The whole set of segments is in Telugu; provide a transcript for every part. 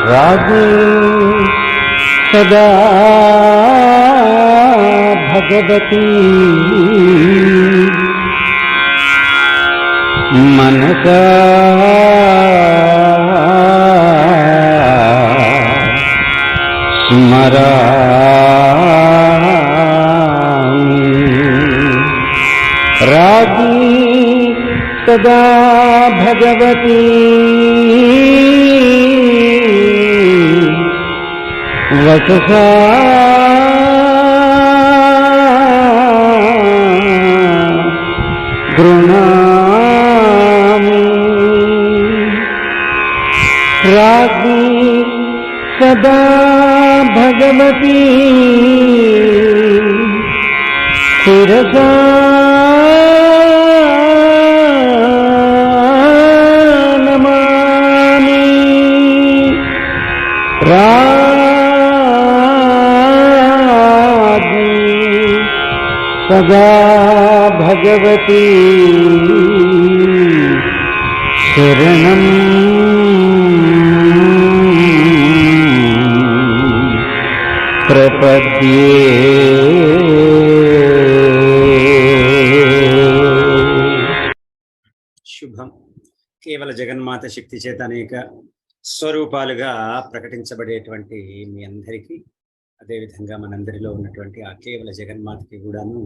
रागे सदा भगवती मनसा स्मरामि। रागी सदा भगवती वचसा गृह्णामि। रागी सदा भगवती शिरसा नमामि। रागी सदा भगवती शरणं प्रपद्ये। శుభం. కేవల జగన్మాత శక్తి చేత అనేక స్వరూపాలుగా ప్రకటించబడేటువంటి మీ అందరికీ, అదేవిధంగా మనందరిలో ఉన్నటువంటి ఆ కేవల జగన్మాతకి కూడాను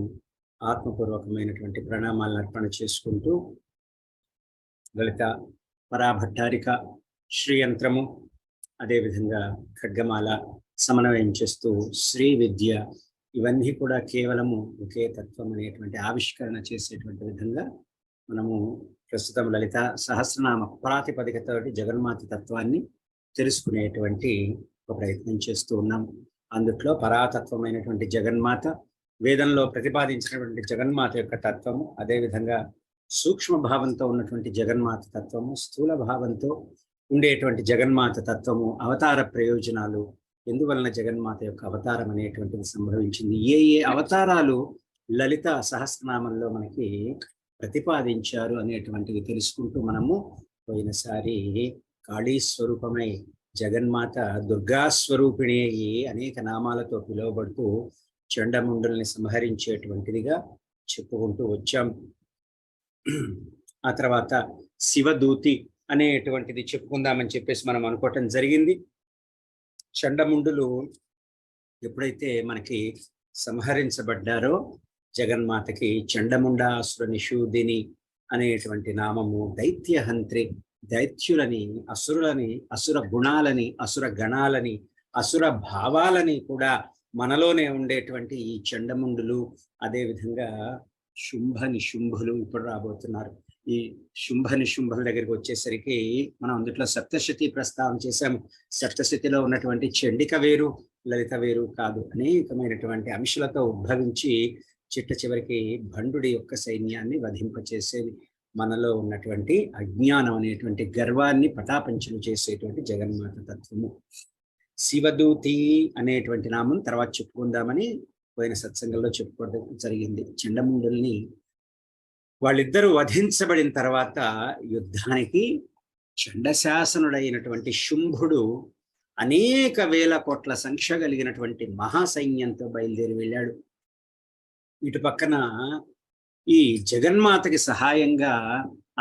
ఆత్మపూర్వకమైనటువంటి ప్రణామాలను అర్పణ చేసుకుంటూ, లలిత పరాభట్టారిక శ్రీయంత్రము, అదేవిధంగా ఖడ్గమాల సమన్వయం చేస్తూ శ్రీ విద్య, ఇవన్నీ కూడా కేవలము ఒకే తత్వం అనేటువంటి ఆవిష్కరణ చేసేటువంటి విధంగా మనము ప్రస్తుతం లలిత సహస్రనామ ప్రాతిపదికతోటి జగన్మాత తత్వాన్ని తెలుసుకునేటువంటి ఒక ప్రయత్నం చేస్తూ ఉన్నాం. అందుట్లో పరాతత్వమైనటువంటి జగన్మాత, వేదంలో ప్రతిపాదించినటువంటి జగన్మాత యొక్క తత్వము, అదేవిధంగా సూక్ష్మ భావంతో ఉన్నటువంటి జగన్మాత తత్వము, స్థూల భావంతో ఉండేటువంటి జగన్మాత తత్వము, అవతార ప్రయోజనాలు, ఎందువలన జగన్మాత యొక్క అవతారం అనేటువంటిది సంభవించింది, ఏ ఏ అవతారాలు లలిత సహస్రనామంలో మనకి ప్రతిపాదించారు అనేటువంటివి తెలుసుకుంటూ మనము పోయినసారి కాళీ స్వరూపమై జగన్మాత దుర్గా స్వరూపిణి అయ్యి అనేక నామాలతో పిలువబడుతూ చండముండుల్ని సంహరించేటువంటిదిగా చెప్పుకుంటూ వచ్చాం. ఆ తర్వాత శివదూతి అనేటువంటిది చెప్పుకుందామని చెప్పేసి మనం అనుకోవటం జరిగింది. చండముండులు ఎప్పుడైతే మనకి సంహరించబడ్డారో జగన్మాతకి చండముండాసుర నిషూదిని అనేటువంటి నామము, దైత్యహంత్రి, దైత్యులని, అసురులని, అసుర గుణాలని, అసుర గణాలని, అసుర భావాలని కూడా మనలోనే ఉండేటువంటి ఈ చండముండులు, అదేవిధంగా శుంభ నిశుంభులు ఇప్పుడు రాబోతున్నారు. ఈ శుంభ నిశుంభుల దగ్గరికి వచ్చేసరికి మనం అందుట్లో సప్తశతి ప్రస్తావన చేశాము. సప్తశతిలో ఉన్నటువంటి చండిక వేరు, లలిత వేరు కాదు, అనేకమైనటువంటి అంశాలతో ఉద్భవించి చిట్ట చివరికి భండుడి యొక్క సైన్యాన్ని వధింపచేసేది. మనలో ఉన్నటువంటి అజ్ఞానం అనేటువంటి గర్వాన్ని పటాపంచలు చేసేటువంటి జగన్మాత తత్వము. శివదూతి అనేటువంటి నామం తర్వాత చెప్పుకుందామని పోయిన సత్సంగంలో చెప్పుకోవడం జరిగింది. చండముండుల్ని వాళ్ళిద్దరూ వధించబడిన తర్వాత యుద్ధానికి చండశాసనుడైనటువంటి శుంభుడు అనేక వేల కోట్ల సంఖ్య కలిగినటువంటి మహాసైన్యంతో బయలుదేరి వెళ్ళాడు. ఇటు పక్కన ఈ జగన్మాతకి సహాయంగా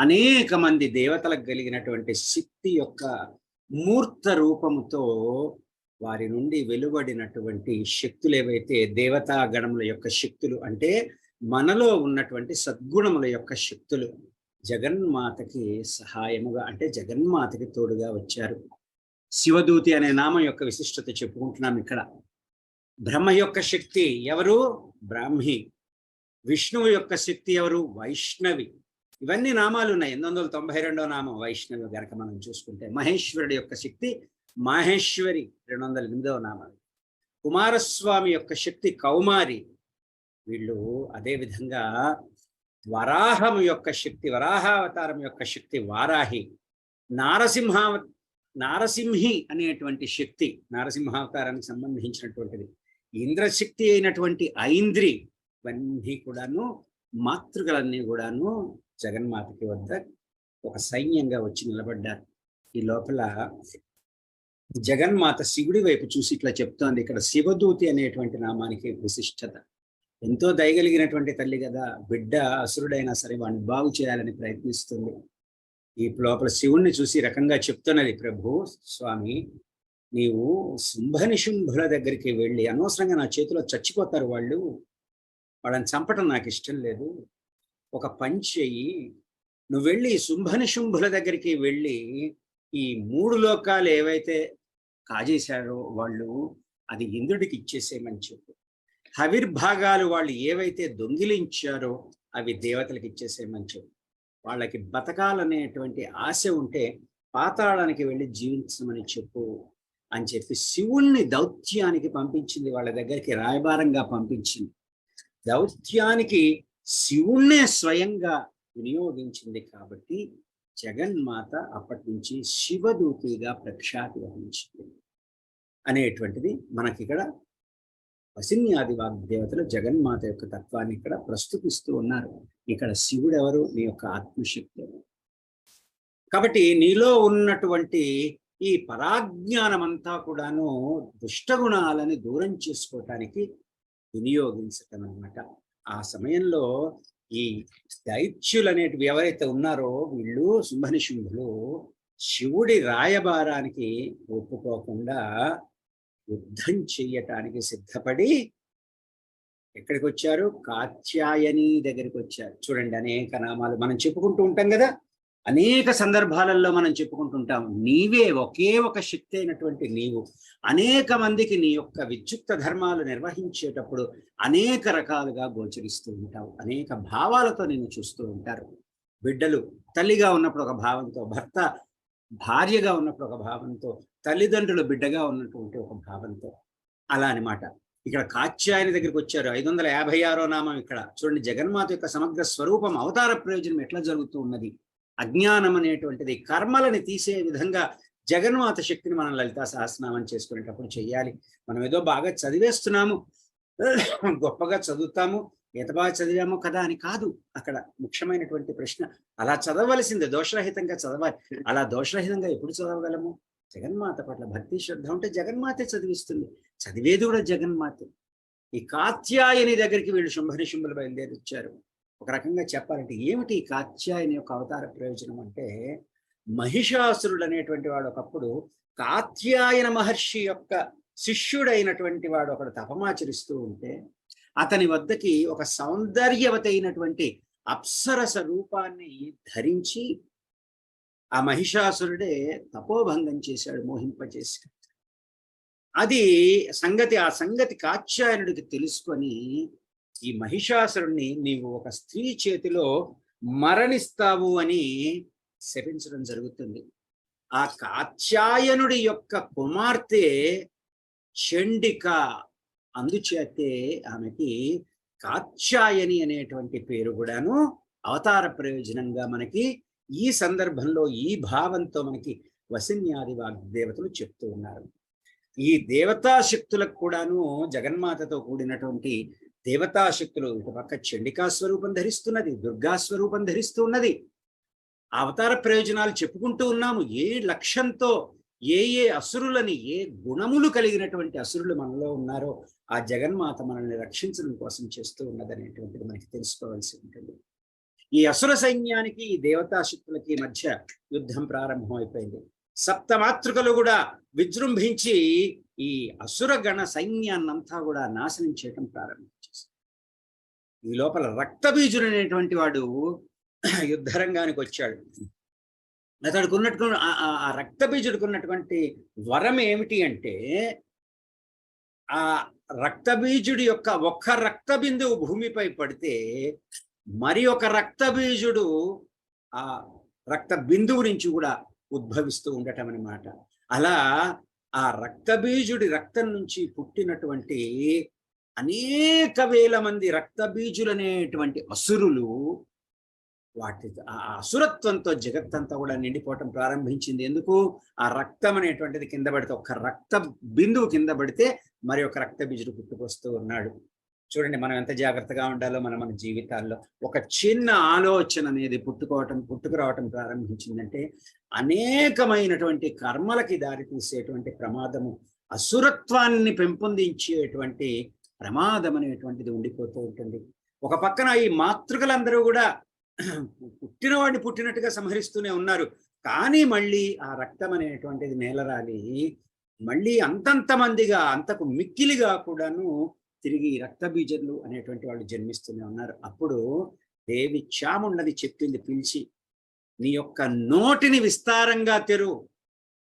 అనేక మంది దేవతలకు కలిగినటువంటి శక్తి యొక్క మూర్త రూపముతో వారి నుండి వెలువడినటువంటి శక్తులు ఏవైతే దేవతా గణముల యొక్క శక్తులు అంటే మనలో ఉన్నటువంటి సద్గుణముల యొక్క శక్తులు జగన్మాతకి సహాయముగా అంటే జగన్మాతకి తోడుగా వచ్చారు. శివదూతి అనే నామం యొక్క విశిష్టత చెప్పుకుంటున్నాం ఇక్కడ. బ్రహ్మ యొక్క శక్తి ఎవరు? బ్రాహ్మి. విష్ణువు యొక్క శక్తి ఎవరు? వైష్ణవి. ఇవన్నీ నామాలు ఉన్నాయి. 892వ నామం వైష్ణవి గనక మనం చూసుకుంటే. మహేశ్వరుడి యొక్క శక్తి మాహేశ్వరి 208వ నామం. కుమారస్వామి యొక్క శక్తి కౌమారి. వీళ్ళు అదేవిధంగా వరాహము యొక్క శక్తి, వరాహావతారం యొక్క శక్తి వారాహి. నారసింహి అనేటువంటి శక్తి నారసింహావతారానికి సంబంధించినటువంటిది. ఇంద్రశక్తి అయినటువంటి ఐంద్రి. ఇవన్నీ కూడాను మాతృకలన్నీ కూడాను జగన్మాతకి వద్ద ఒక సైన్యంగా వచ్చి నిలబడ్డారు. ఈ లోపల జగన్మాత శివుడి వైపు చూసి ఇట్లా చెప్తోంది. ఇక్కడ శివదూతి అనేటువంటి నామానికి విశిష్టత. ఎంతో దయగలిగినటువంటి తల్లి కదా, బిడ్డ అసురుడైనా సరే వాడిని బాగు చేయాలని ప్రయత్నిస్తుంది. ఈ లోపల శివుణ్ణి చూసి రకంగా చెప్తున్నది, ప్రభు స్వామి నీవు శుంభనిశుంభుల దగ్గరికి వెళ్ళి, అనవసరంగా నా చేతిలో చచ్చిపోతారు వాళ్ళు, వాళ్ళని చంపటం నాకు ఇష్టం లేదు, ఒక పని చెయ్యి, నువ్వు వెళ్ళి శుంభనిశుంభుల దగ్గరికి వెళ్ళి ఈ 3 లోకాలు ఏవైతే కాజేశారో వాళ్ళు అది ఇంద్రుడికి ఇచ్చేసేయమని చెప్పు. హవిర్భాగాలు వాళ్ళు ఏవైతే దొంగిలించారో అవి దేవతలకు ఇచ్చేసేయమని చెప్పు. వాళ్ళకి బతకాలనేటువంటి ఆశ ఉంటే పాతాళానికి వెళ్ళి జీవించమని చెప్పు అని చెప్పి శివుణ్ణి దౌత్యానికి పంపించింది. వాళ్ళ దగ్గరికి రాయబారంగా పంపించింది. దౌత్యానికి శివుణ్ణే స్వయంగా వినియోగించింది కాబట్టి జగన్మాత అప్పటి నుంచి శివదూతిగా ప్రఖ్యాతి వహించింది అనేటువంటిది మనకి ఇక్కడ వసిన్యాది వాగ్దేవతలు జగన్మాత యొక్క తత్వాన్ని ఇక్కడ ప్రస్తుతిస్తూ ఉన్నారు. ఇక్కడ శివుడు ఎవరు? నీ యొక్క ఆత్మశక్తి. కాబట్టి నీలో ఉన్నటువంటి ఈ పరాజ్ఞానం అంతా కూడాను దుష్టగుణాలని దూరం చేసుకోవటానికి వినియోగించటం అన్నమాట. ఆ సమయంలో ఈ దైత్యులు అనేటివి ఎవరైతే ఉన్నారో వీళ్ళు శుంభనిశుంభులు శివుడి రాయబారానికి ఒప్పుకోకుండా యుద్ధం చెయ్యటానికి సిద్ధపడి ఎక్కడికి వచ్చారు? కాత్యాయని దగ్గరికి వచ్చారు. చూడండి, అనేక నామాలు మనం చెప్పుకుంటూ ఉంటాం కదా, అనేక సందర్భాలలో మనం చెప్పుకుంటుంటాం. నీవే ఒకే ఒక శక్తి అయినటువంటి నీవు అనేక మందికి నీ యొక్క విద్యుక్త ధర్మాలు నిర్వహించేటప్పుడు అనేక రకాలుగా గోచరిస్తూ ఉంటావు. అనేక భావాలతో నిన్ను చూస్తూ ఉంటారు. బిడ్డలు తల్లిగా ఉన్నప్పుడు ఒక భావంతో, భర్త భార్యగా ఉన్నప్పుడు ఒక భావంతో, తల్లిదండ్రులు బిడ్డగా ఉన్నటువంటి ఒక భావంతో, అలా అనమాట. ఇక్కడ కాత్యాయని దగ్గరికి వచ్చారు. 556వ నామం ఇక్కడ చూడండి. జగన్మాత యొక్క సమగ్ర స్వరూపం, అవతార ప్రయోజనం ఎట్లా జరుగుతూ ఉన్నది. అజ్ఞానం అనేటువంటిది కర్మలని తీసే విధంగా జగన్మాత శక్తిని మనం లలితా సహస్రనామం చేసుకునేటప్పుడు చెయ్యాలి. మనం ఏదో బాగా చదివేస్తున్నాము, గొప్పగా చదువుతాము, ఎంత బాగా చదివామో కదా అని కాదు. అక్కడ ముఖ్యమైనటువంటి ప్రశ్న, అలా చదవలసిందే, దోషరహితంగా చదవాలి. అలా దోషరహితంగా ఎప్పుడు చదవగలము? జగన్మాత పట్ల భక్తి శ్రద్ధ ఉంటే జగన్మాతే చదివిస్తుంది. చదివేది కూడా జగన్మాతే. ఈ కాత్యాయని దగ్గరికి వీళ్ళు శుంభనిశుంభులు బయలుదేరి వచ్చారు. ఒక రకంగా చెప్పాలంటే ఏమిటి ఈ కాత్యాయని యొక్క అవతార ప్రయోజనం అంటే, మహిషాసురుడు అనేటువంటి వాడు ఒకప్పుడు కాత్యాయన మహర్షి యొక్క శిష్యుడైనటువంటి వాడు ఒకడు తపమాచరిస్తూ ఉంటే అతని వద్దకి ఒక సౌందర్యవతి అయినటువంటి అప్సరస రూపాన్ని ధరించి ఆ మహిషాసురుడే తపోభంగం చేశాడు, మోహింపచేసి. అది ఆ సంగతి కాత్యాయనుడికి తెలుసుకొని ఈ మహిషాసురుణ్ణి నీవు ఒక స్త్రీ చేతిలో మరణిస్తావు అని శపించడం జరుగుతుంది. ఆ కాత్యాయనుడి యొక్క కుమార్తె చండిక, అందుచేతే ఆమెకి కాత్యాయని అనేటువంటి పేరు కూడాను అవతార ప్రయోజనంగా మనకి ఈ సందర్భంలో ఈ భావంతో మనకి వసిన్యాది వాగ్దేవతలు చెప్తూ ఉన్నారు. ఈ దేవతాశక్తులకు కూడాను జగన్మాతతో కూడినటువంటి దేవతాశక్తులు ఇటుపక్క చండికా స్వరూపం ధరిస్తున్నది, దుర్గా స్వరూపం ధరిస్తూ ఉన్నది. అవతార ప్రయోజనాలు చెప్పుకుంటూ ఉన్నాము. ఏ లక్ష్యంతో ఏ అసురులని, ఏ గుణములు కలిగినటువంటి అసురులు మనలో ఉన్నారో ఆ జగన్మాత మనల్ని రక్షించడం కోసం చేస్తూ ఉన్నదనేటువంటిది మనకి తెలుసుకోవాల్సి ఉంటుంది. ఈ అసుర సైన్యానికి ఈ దేవతాశక్తులకి మధ్య యుద్ధం ప్రారంభం అయిపోయింది. సప్తమాతృకలు కూడా విజృంభించి ఈ అసుర గణ సైన్యాన్నంతా కూడా నాశనం చేయటం ప్రారంభించేసి, ఈ లోపల రక్తబీజుడు అనేటువంటి వాడు యుద్ధరంగానికి వచ్చాడు. అతడికి ఉన్నటువంటి ఆ రక్తబీజుడికి ఉన్నటువంటి వరం ఏమిటి అంటే, ఆ రక్తబీజుడి యొక్క ఒక్క రక్త బిందువు భూమిపై పడితే మరి ఒక రక్తబీజుడు ఆ రక్త బిందువు నుంచి కూడా ఉద్భవిస్తూ ఉండటం అన్నమాట. అలా ఆ రక్తబీజుడి రక్తం నుంచి పుట్టినటువంటి అనేక వేల మంది రక్తబీజులనేటువంటి అసురులు, వాటి ఆ అసురత్వంతో జగత్తంతా కూడా నిండిపోవటం ప్రారంభించింది. ఎందుకు? ఆ రక్తం అనేటువంటిది కింద పడితే, ఒక్క రక్త బిందువు కింద పడితే మరి ఒక రక్తబీజుడు పుట్టుకొస్తూ ఉన్నాడు. చూడండి మనం ఎంత జాగ్రత్తగా ఉండాలో మన జీవితాల్లో. ఒక చిన్న ఆలోచన అనేది పుట్టుకురావటం ప్రారంభించిందంటే అనేకమైనటువంటి కర్మలకి దారి తీసేటువంటి ప్రమాదము, అసురత్వాన్ని పెంపొందించేటువంటి ప్రమాదం అనేటువంటిది ఉండిపోతూ ఉంటుంది. ఒక పక్కన ఈ మాతృకలందరూ కూడా పుట్టినవాడిని పుట్టినట్టుగా సంహరిస్తూనే ఉన్నారు. కానీ మళ్ళీ ఆ రక్తం అనేటువంటిది నేలరాలి మళ్ళీ అంతంత మందిగా, అంతకు మిక్కిలిగా కూడాను తిరిగి రక్తబీజులు అనేటువంటి వాళ్ళు జన్మిస్తూనే ఉన్నారు. అప్పుడు దేవి చాముండని చెప్పింది పిలిచి, నీ యొక్క నోటిని విస్తారంగా తెరు,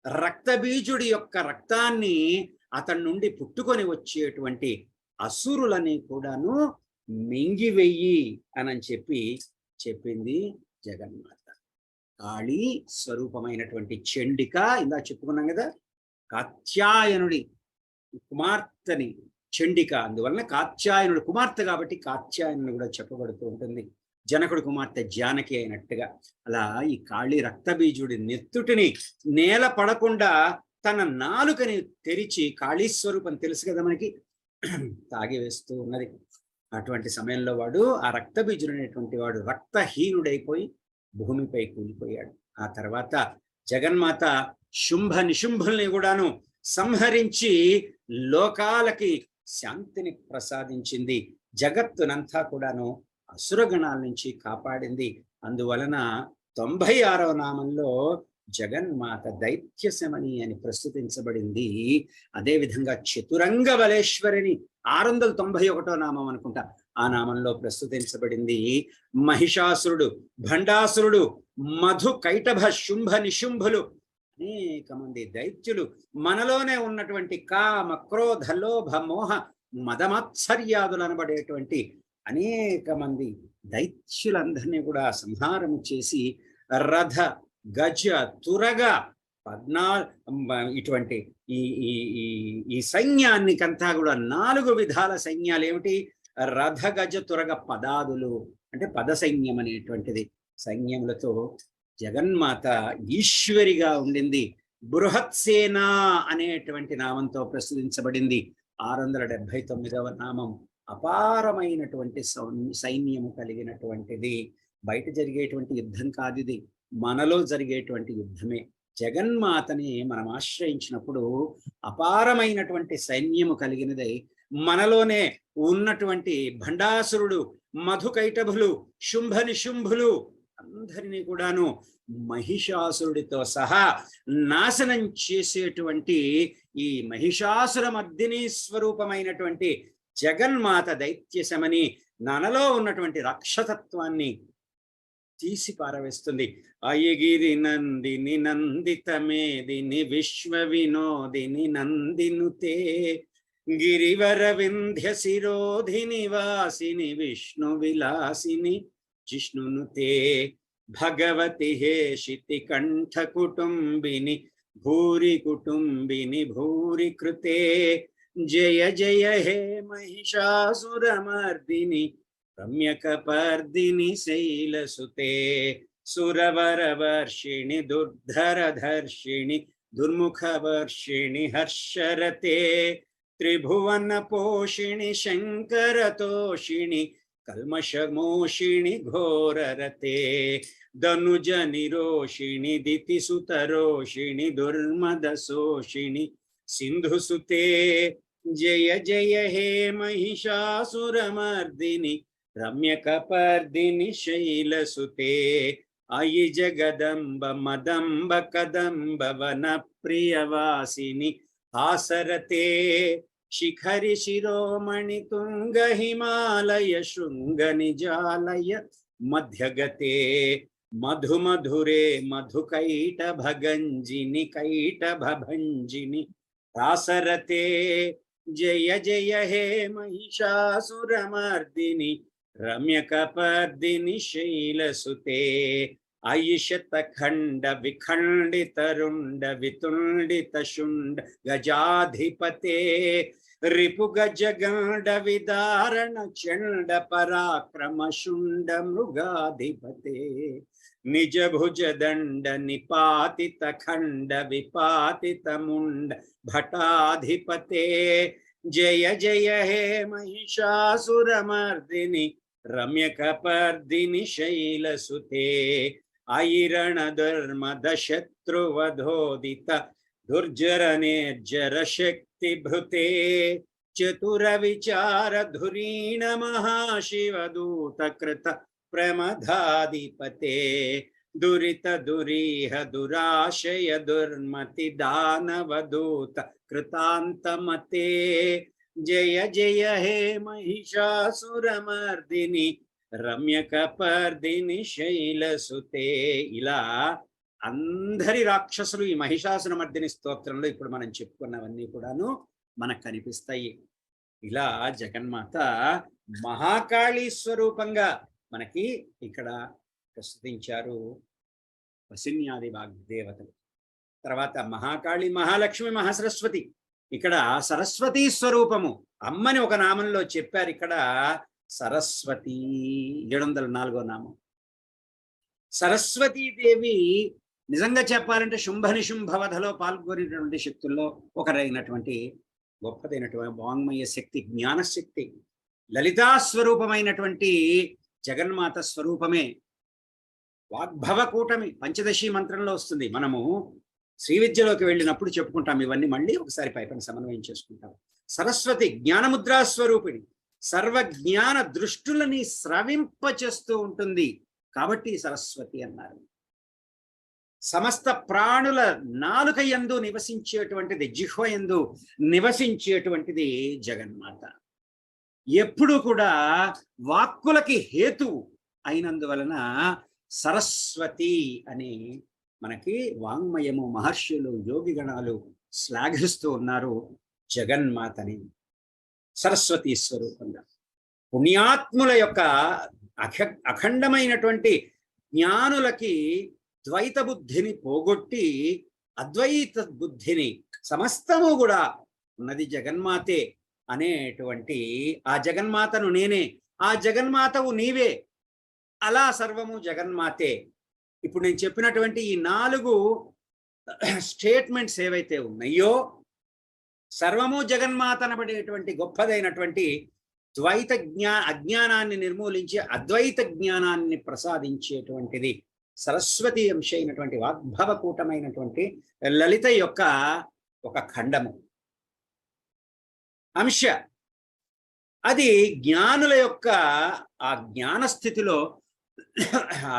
రక్తబీజుడి యొక్క రక్తాన్ని అతని నుండి పుట్టుకొని వచ్చేటువంటి అసురులని కూడాను మింగివెయ్యి అని చెప్పి చెప్పింది జగన్మాత. కాళీ స్వరూపమైనటువంటి చండిక, ఇందా చెప్పుకున్నాం కదా, కాత్యాయనుడి కుమార్తెని చండిక, అందువలన కాత్యాయనుడు కుమార్తె కాబట్టి కాత్యాయనుడు కూడా చెప్పబడుతూ ఉంటుంది. జనకుడి కుమార్తె జానకి అయినట్టుగా అలా ఈ కాళీ రక్తబీజుడి నెత్తుటిని నేల పడకుండా తన నాలుకని తెరిచి, కాళీ స్వరూపం తెలుసు కదా మనకి, తాగివేస్తూ ఉన్నది. అటువంటి సమయంలో వాడు, ఆ రక్తబీజుడు అనేటువంటి వాడు రక్తహీనుడైపోయి భూమిపై కూలిపోయాడు. ఆ తర్వాత జగన్మాత శుంభ నిశుంభుల్ని కూడాను సంహరించి లోకాలకి శాంతిని ప్రసాదించింది. జగత్తునంతా కూడాను అసురగణాల నుంచి కాపాడింది. అందువలన 96వ నామంలో జగన్మాత దైత్యశమని అని ప్రస్తుతించబడింది. అదేవిధంగా చతురంగ బలేశ్వరిని 691వ నామం అనుకుంటా, ఆ నామంలో ప్రస్తుతించబడింది. మహిషాసురుడు, భండాసురుడు, మధు కైటభ శుంభ నిశుంభులు అనేక మంది దైత్యులు, మనలోనే ఉన్నటువంటి కామ క్రోధ లోభ మోహ మదమాత్సర్యాదులు అనబడేటువంటి అనేక మంది దైత్యులందరినీ కూడా సంహారము చేసి రథ గజ తురగ ఇటువంటి ఈ సైన్యానికంతా కూడా 4 విధాల సైన్యాలు ఏమిటి? రథ గజ తురగ పదాదులు అంటే పద సైన్యం అనేటువంటిది. సైన్యములతో జగన్మాత ఈశ్వరిగా ఉండింది. బృహత్సేన అనేటువంటి నామంతో ప్రస్తుతించబడింది. 679వ నామం అపారమైనటువంటి సైన్యము కలిగినటువంటిది. బయట జరిగేటువంటి యుద్ధం కాదు ఇది, మనలో జరిగేటువంటి యుద్ధమే. జగన్మాతని మనం ఆశ్రయించినప్పుడు అపారమైనటువంటి సైన్యము కలిగినదై మనలోనే ఉన్నటువంటి భండాసురుడు, మధుకైటభులు, శుంభ నిశుంభులు అందరినీ కూడాను మహిషాసురుడితో సహా నాశనం చేసేటువంటి ఈ మహిషాసుర మర్దిని స్వరూపమైనటువంటి జగన్మాత దైత్యశమని మనలో ఉన్నటువంటి రాక్షసత్వాన్ని తీసి పారవేస్తుంది. అయగిరి నందిని నందిత మేదిని విశ్వ వినోదిని నందినుతే గిరివర వింధ్య శిరోధిని వాసిని విష్ణు విలాసిని జిష్ణునుతే భగవతి హేషితి కంఠ కుటుంబిని భూరి కుటుంబిని భూరి కృతే జయ జయ హే మహిషాసురమర్దిని రమ్యకపర్దిని శైలసుతే సురవరవర్షిణి దుర్ధరధర్షిణి దుర్ముఖవర్షిణి హర్షరతే త్రిభువన పోషిణి శంకరతోషిణి కల్మషమోషిణి ఘోరరతే ధనుజ నిరోషిణి దితిసుతరోషిణి దుర్మదశోషిణి సింధుసుతే జయ జయ హే మహిషాసురమర్దిని రమ్యకపర్దిని శైలసుతే అయి జగదంబ మదంబ కదంబ వన ప్రియవాసిని హాసరతే శిఖరి శిరోమణి తుంగ హిమాలయ శృంగ నిజాలయ మధ్యగతే మధుమధురే మధుకైటభగంజిని కైటభంజిని రాసరతే జయ జయ హే మహిషాసురమర్దిని రమ్యకపర్దిని శైలసుతే ఐషత ఖండ విఖండితరుండ వితుండిత శుండ గజాధిపతే రిపు గజగండ విదారణ చండ పరాక్రమ శుండ మృగాధిపతే నిజ భుజ దండ నిపాతిత ఖండ విపాతిత ముండ భటాధిపతే జయ జయ హే మహిషాసురమర్దిని రమ్యకపర్దిని శైలసుతే ఐరణ ధర్మద శత్రువధోదిత దుర్జర నిర్జర శక్తి భృతే చతుర విచార ధురీణ మహాశివదూత కృత ప్రమదాధిపతే దురిత దురీహ దురాశయ దుర్మతి దానవదూత కృతాంతమతే జయ జయ హే మహిషాసురమర్దిని రమ్యకపర్దిని శైలసుతే. ఇలా అందరి రాక్షసులు ఈ మహిషాసురమర్దిని స్తోత్రంలో ఇప్పుడు మనం చెప్పుకున్నవన్నీ కూడాను మనకు కనిపిస్తాయి. ఇలా జగన్మాత మహాకాళీ స్వరూపంగా మనకి ఇక్కడ ప్రస్తుతించారు వసిన్యాది వాగ్దేవతలు. తర్వాత మహాకాళి, మహాలక్ష్మి, మహాసరస్వతి. ఇక్కడ సరస్వతీ స్వరూపము అమ్మని ఒక నామంలో చెప్పారు. ఇక్కడ సరస్వతి 704వ నామం. సరస్వతీదేవి నిజంగా చెప్పాలంటే శుంభ నిశుంభవధలో పాల్గొనేటువంటి శక్తుల్లో ఒకరైనటువంటి గొప్పదైనటువంటి వాంగ్మయ శక్తి, జ్ఞానశక్తి, లలితా స్వరూపమైనటువంటి జగన్మాత స్వరూపమే వాగ్భవ కూటమి. పంచదశి మంత్రంలో వస్తుంది. మనము శ్రీ విద్యలోకి వెళ్ళినప్పుడు చెప్పుకుంటాం ఇవన్నీ. మళ్ళీ ఒకసారి పైపైన సమన్వయం చేసుకుంటాం. సరస్వతి జ్ఞానముద్రా స్వరూపిణి, సర్వజ్ఞాన దృష్టులని స్రవింపచేస్తూ ఉంటుంది కాబట్టి సరస్వతి అన్నారు. సమస్త ప్రాణుల నాలుక యందు నివసించేటువంటిది, జిహ్వ యందు నివసించేటువంటిది జగన్మాత. ఎప్పుడు కూడా వాక్కులకి హేతువు అయినందువలన సరస్వతి అని మనకి వాంగ్మయము, మహర్షులు, యోగిగణాలు శ్లాఘిస్తూ ఉన్నారు జగన్మాతని సరస్వతీ స్వరూపంగా. పుణ్యాత్ముల యొక్క అఖండమైనటువంటి జ్ఞానులకి ద్వైత బుద్ధిని పోగొట్టి అద్వైత బుద్ధిని సమస్తము కూడా ఉన్నది జగన్మాతే అనేటువంటి ఆ జగన్మాతను నేనే, ఆ జగన్మాతవు నీవే, అలా సర్వము జగన్మాతే. ఇప్పుడు నేను చెప్పినటువంటి ఈ 4 స్టేట్మెంట్స్ ఏవైతే ఉన్నాయో సర్వము జగన్మాత అనబడేటువంటి గొప్పదైనటువంటి ద్వైత అజ్ఞానాన్ని నిర్మూలించి అద్వైత జ్ఞానాన్ని ప్రసాదించేటువంటిది సరస్వతి అంశ అయినటువంటి వాగ్భవ కూటమైనటువంటి లలిత యొక్క ఒక ఖండము అంశ. అది జ్ఞానుల యొక్క ఆ జ్ఞాన స్థితిలో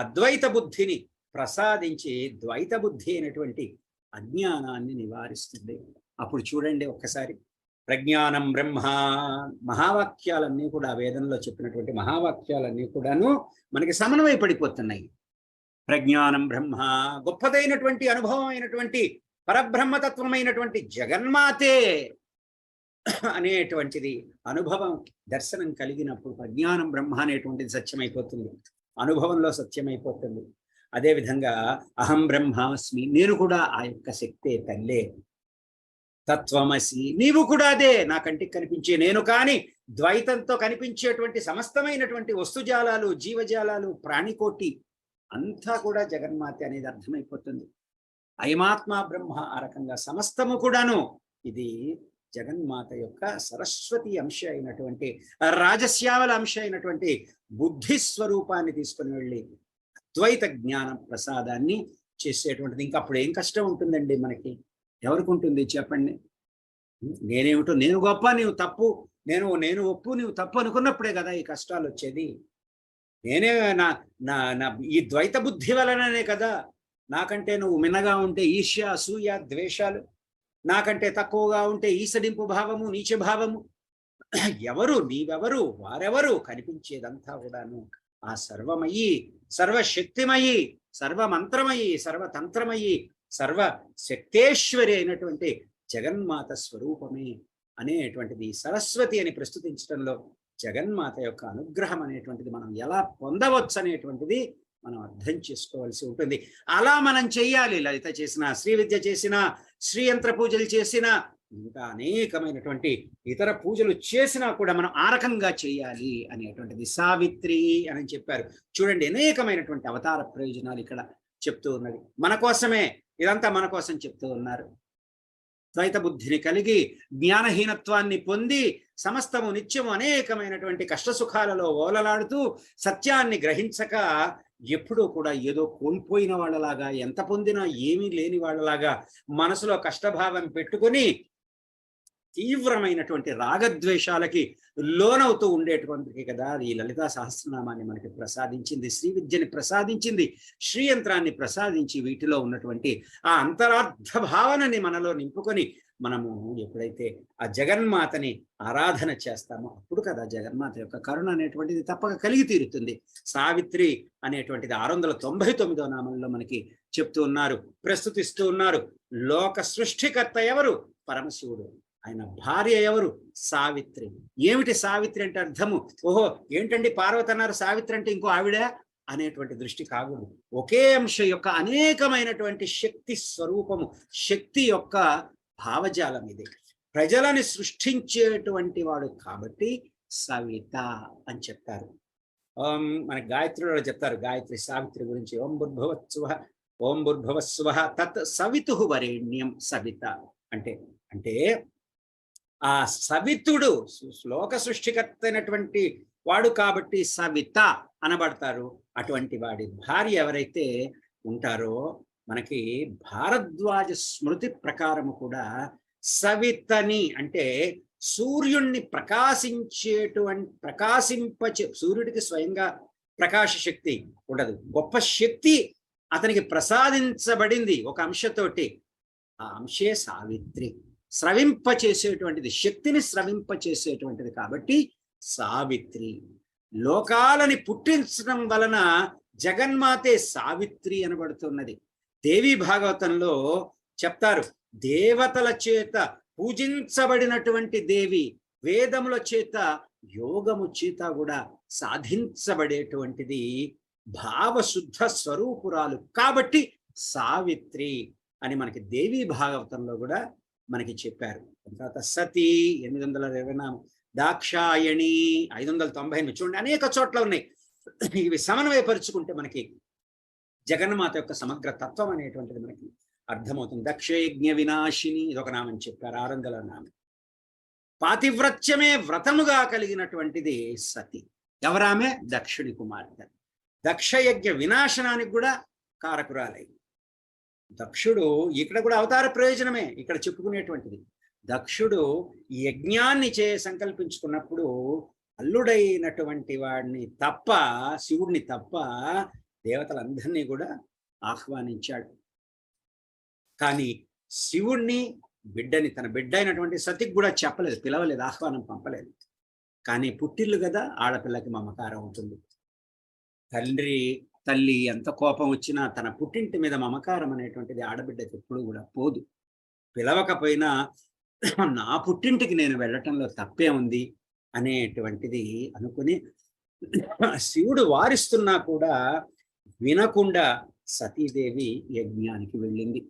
అద్వైత బుద్ధిని ప్రసాదించి ద్వైత బుద్ధి అయినటువంటి అజ్ఞానాన్ని నివారిస్తుంది. అప్పుడు చూడండి ఒక్కసారి, ప్రజ్ఞానం బ్రహ్మ, మహావాక్యాలన్నీ కూడా వేదంలో చెప్పినటువంటి మహావాక్యాలన్నీ కూడాను మనకి సమన్వయపడిపోతున్నాయి. ప్రజ్ఞానం బ్రహ్మ, గొప్పదైనటువంటి అనుభవం అయినటువంటి పరబ్రహ్మతత్వమైనటువంటి జగన్మాతే అనేటువంటిది అనుభవం దర్శనం కలిగినప్పుడు ప్రజ్ఞానం బ్రహ్మ అనేటువంటిది సత్యమైపోతుంది, అనుభవంలో సత్యమైపోతుంది. అదేవిధంగా అహం బ్రహ్మాస్మి, నేను కూడా ఆ యొక్క శక్తే తల్లే. తత్వమసి, నీవు కూడా అదే, నా కంటికి కనిపించే నేను. కానీ ద్వైతంతో కనిపించేటువంటి సమస్తమైనటువంటి వస్తుజాలాలు, జీవజాలాలు, ప్రాణికోటి అంతా కూడా జగన్మాత అనేది అర్థమైపోతుంది. అయమాత్మ బ్రహ్మ, ఆ రకంగా సమస్తము కూడాను ఇది జగన్మాత యొక్క సరస్వతి అంశ అయినటువంటి రాజశ్యామల అంశ అయినటువంటి బుద్ధి స్వరూపాన్ని తీసుకుని వెళ్ళి అద్వైత జ్ఞాన ప్రసాదాన్ని చేసేటువంటిది. ఇంకా అప్పుడు ఏం కష్టం ఉంటుందండి మనకి? ఎవరికి ఉంటుంది చెప్పండి? నేనేమిటో, నేను గొప్ప, నీవు తప్పు, నేను ఒప్పు, నీవు తప్పు అనుకున్నప్పుడే కదా ఈ కష్టాలు వచ్చేది. నేనే నా ఈ ద్వైత బుద్ధి వలననే కదా. నాకంటే నువ్వు మిన్నగా ఉంటే ఈర్ష్య, అసూయ, ద్వేషాలు, నాకంటే తక్కువగా ఉంటే ఈసడింపు భావము, నీచ భావము. ఎవరు, నీవెవరు, వారెవరు, కనిపించేదంతా కూడాను ఆ సర్వమయి, సర్వశక్తిమయి, సర్వమంత్రమయి, సర్వతంత్రమయి, సర్వశక్తేశ్వరి అయినటువంటి జగన్మాత స్వరూపమే అనేటువంటిది సరస్వతి అని ప్రస్తుతించడంలో జగన్మాత యొక్క అనుగ్రహం అనేటువంటిది మనం ఎలా పొందవచ్చు అనేటువంటిది మనం అర్థం చేసుకోవాల్సి ఉంటుంది. అలా మనం చెయ్యాలి. లలిత చేసిన, శ్రీ విద్య చేసిన, శ్రీయంత్ర పూజలు చేసిన, ఇంకా అనేకమైనటువంటి ఇతర పూజలు చేసినా కూడా మనం ఆ రకంగా చేయాలి అనేటువంటిది సావిత్రి అని చెప్పారు. చూడండి, అనేకమైనటువంటి అవతార ప్రయోజనాలు ఇక్కడ చెప్తూ ఉన్నది. మన కోసమే, ఇదంతా మన కోసం చెప్తూ ఉన్నారు. ద్వైత బుద్ధిని కలిగి జ్ఞానహీనత్వాన్ని పొంది సమస్తము నిత్యము అనేకమైనటువంటి కష్టసుఖాలలో ఓలలాడుతూ సత్యాన్ని గ్రహించక ఎప్పుడూ కూడా ఏదో కోల్పోయిన వాళ్ళలాగా, ఎంత పొందినా ఏమీ లేని వాళ్ళలాగా మనసులో కష్టభావం పెట్టుకుని తీవ్రమైనటువంటి రాగద్వేషాలకి లోనవుతూ ఉండేటువంటిది కదా ఈ లలితా సహస్రనామాన్ని మనకి ప్రసాదించింది, శ్రీ విద్యని ప్రసాదించింది, శ్రీయంత్రాన్ని ప్రసాదించి వీటిలో ఉన్నటువంటి ఆ అంతరార్థ భావనని మనలో నింపుకొని మనము ఎప్పుడైతే ఆ జగన్మాతని ఆరాధన చేస్తామో అప్పుడు కదా జగన్మాత యొక్క కరుణ అనేటువంటిది తప్పక కలిగి తీరుతుంది. సావిత్రి అనేటువంటిది 699వ నామంలో మనకి చెప్తూ ఉన్నారు, ప్రస్తుతిస్తూ ఉన్నారు. లోక సృష్టికర్త ఎవరు? పరమశివుడు. ఆయన భార్య ఎవరు? సావిత్రి. ఏమిటి సావిత్రి అంటే అర్థము? ఓహో ఏంటండి పార్వతి అన్నారు, సావిత్రి అంటే ఇంకో ఆవిడ అనేటువంటి దృష్టి కాకూడదు. ఒకే అంశ యొక్క అనేకమైనటువంటి శక్తి స్వరూపము, శక్తి యొక్క భావజాలం ఇది. ప్రజలని సృష్టించేటువంటి వాడు కాబట్టి సవిత అని చెప్తారు. మనకి గాయత్రిలో చెప్తారు గాయత్రి సావిత్రి గురించి, ఓం భుర్భువస్సువ తత్ సవితుః వరేణ్యం సవిత అంటే అంటే ఆ సవితుడు శ్లోక సృష్టికర్త అయినటువంటి వాడు కాబట్టి సవిత అనబడతారు. అటువంటి వాడి భార్య ఎవరైతే ఉంటారో మనకి భారద్వాజ స్మృతి ప్రకారము కూడా సవితని అంటే సూర్యుణ్ణి సూర్యుడికి స్వయంగా ప్రకాశ శక్తి ఉండదు, గొప్ప శక్తి అతనికి ప్రసాదించబడింది ఒక అంశతోటి. ఆ అంశే సావిత్రి, స్రవింపచేసేటువంటిది, శక్తిని స్రవింపచేసేటువంటిది కాబట్టి సావిత్రి. లోకాలని పుట్టించడం వలన జగన్మాతే సావిత్రి అనబడుతున్నది. దేవి భాగవతంలో చెప్తారు, దేవతల చేత పూజించబడినటువంటి దేవి, వేదముల చేత యోగము చేత కూడా సాధించబడేటువంటిది భావశుద్ధ స్వరూపురాలు కాబట్టి సావిత్రి అని మనకి దేవి భాగవతంలో కూడా మనకి చెప్పారు. తర్వాత సతీ 829, దాక్షాయణి 598 చూడండి, అనేక చోట్ల ఉన్నాయి. ఇవి సమన్వయపరుచుకుంటే మనకి జగన్మాత యొక్క సమగ్ర తత్వం అనేటువంటిది మనకి అర్థమవుతుంది. దక్షయజ్ఞ వినాశిని ఇదొక నామని చెప్పారు, 600వ నామం. పాతివ్రత్యమే వ్రతముగా కలిగినటువంటిది సతి. ఎవరామె? దక్షుడి కుమార్తె. దక్షయజ్ఞ వినాశనానికి కూడా కారకురాలై. దక్షుడు ఇక్కడ కూడా అవతార ప్రయోజనమే ఇక్కడ చెప్పుకునేటువంటిది. దక్షుడు యజ్ఞాన్ని సంకల్పించుకున్నప్పుడు అల్లుడైనటువంటి వాడిని తప్ప, శివుడిని తప్ప దేవతలందరినీ కూడా ఆహ్వానించాడు. కానీ శివుణ్ణి, బిడ్డని, తన బిడ్డ అయినటువంటి సతికి కూడా చెప్పలేదు, పిలవలేదు, ఆహ్వానం పంపలేదు. కానీ పుట్టిల్లు కదా, ఆడపిల్లకి మమకారం ఉంటుంది. తల్లి ఎంత కోపం వచ్చినా తన పుట్టింటి మీద మమకారం అనేటువంటిది ఆడబిడ్డకి ఎప్పుడు కూడా పోదు. పిలవకపోయినా నా పుట్టింటికి నేను వెళ్ళటంలో తప్పే ఉంది అనేటువంటిది అనుకుని శివుడు వారిస్తున్నా కూడా వినకుండా సతీదేవి యజ్ఞానికి వెళ్ళింది.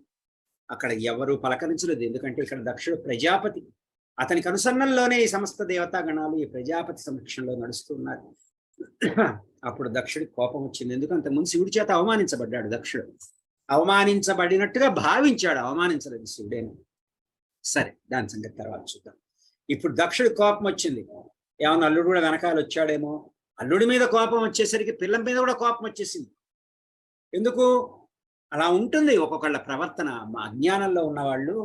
అక్కడ ఎవరు పలకరించలేదు, ఎందుకంటే ఇక్కడ దక్షుడు ప్రజాపతి, అతనికి అనుసరణలోనే ఈ సమస్త దేవతాగణాలు ఈ ప్రజాపతి సమక్షంలో నడుస్తున్నారు. అప్పుడు దక్షుడికి కోపం వచ్చింది, ఎందుకంటే ముందు శివుడి చేత అవమానించబడ్డాడు. దక్షుడు అవమానించబడినట్టుగా భావించాడు, అవమానించలేదు శివుడేను. సరే, దాని సంగతి తర్వాత చూద్దాం. ఇప్పుడు దక్షుడి కోపం వచ్చింది, ఏమన్నా అల్లుడు కూడా వెనకాల వచ్చాడేమో. అల్లుడి మీద కోపం వచ్చేసరికి పిల్ల మీద కూడా కోపం వచ్చేసింది. ఎందుకు అలా ఉంటుంది ఒక్కొక్కళ్ళ ప్రవర్తన. మా అజ్ఞానంలో ఉన్నవాళ్ళు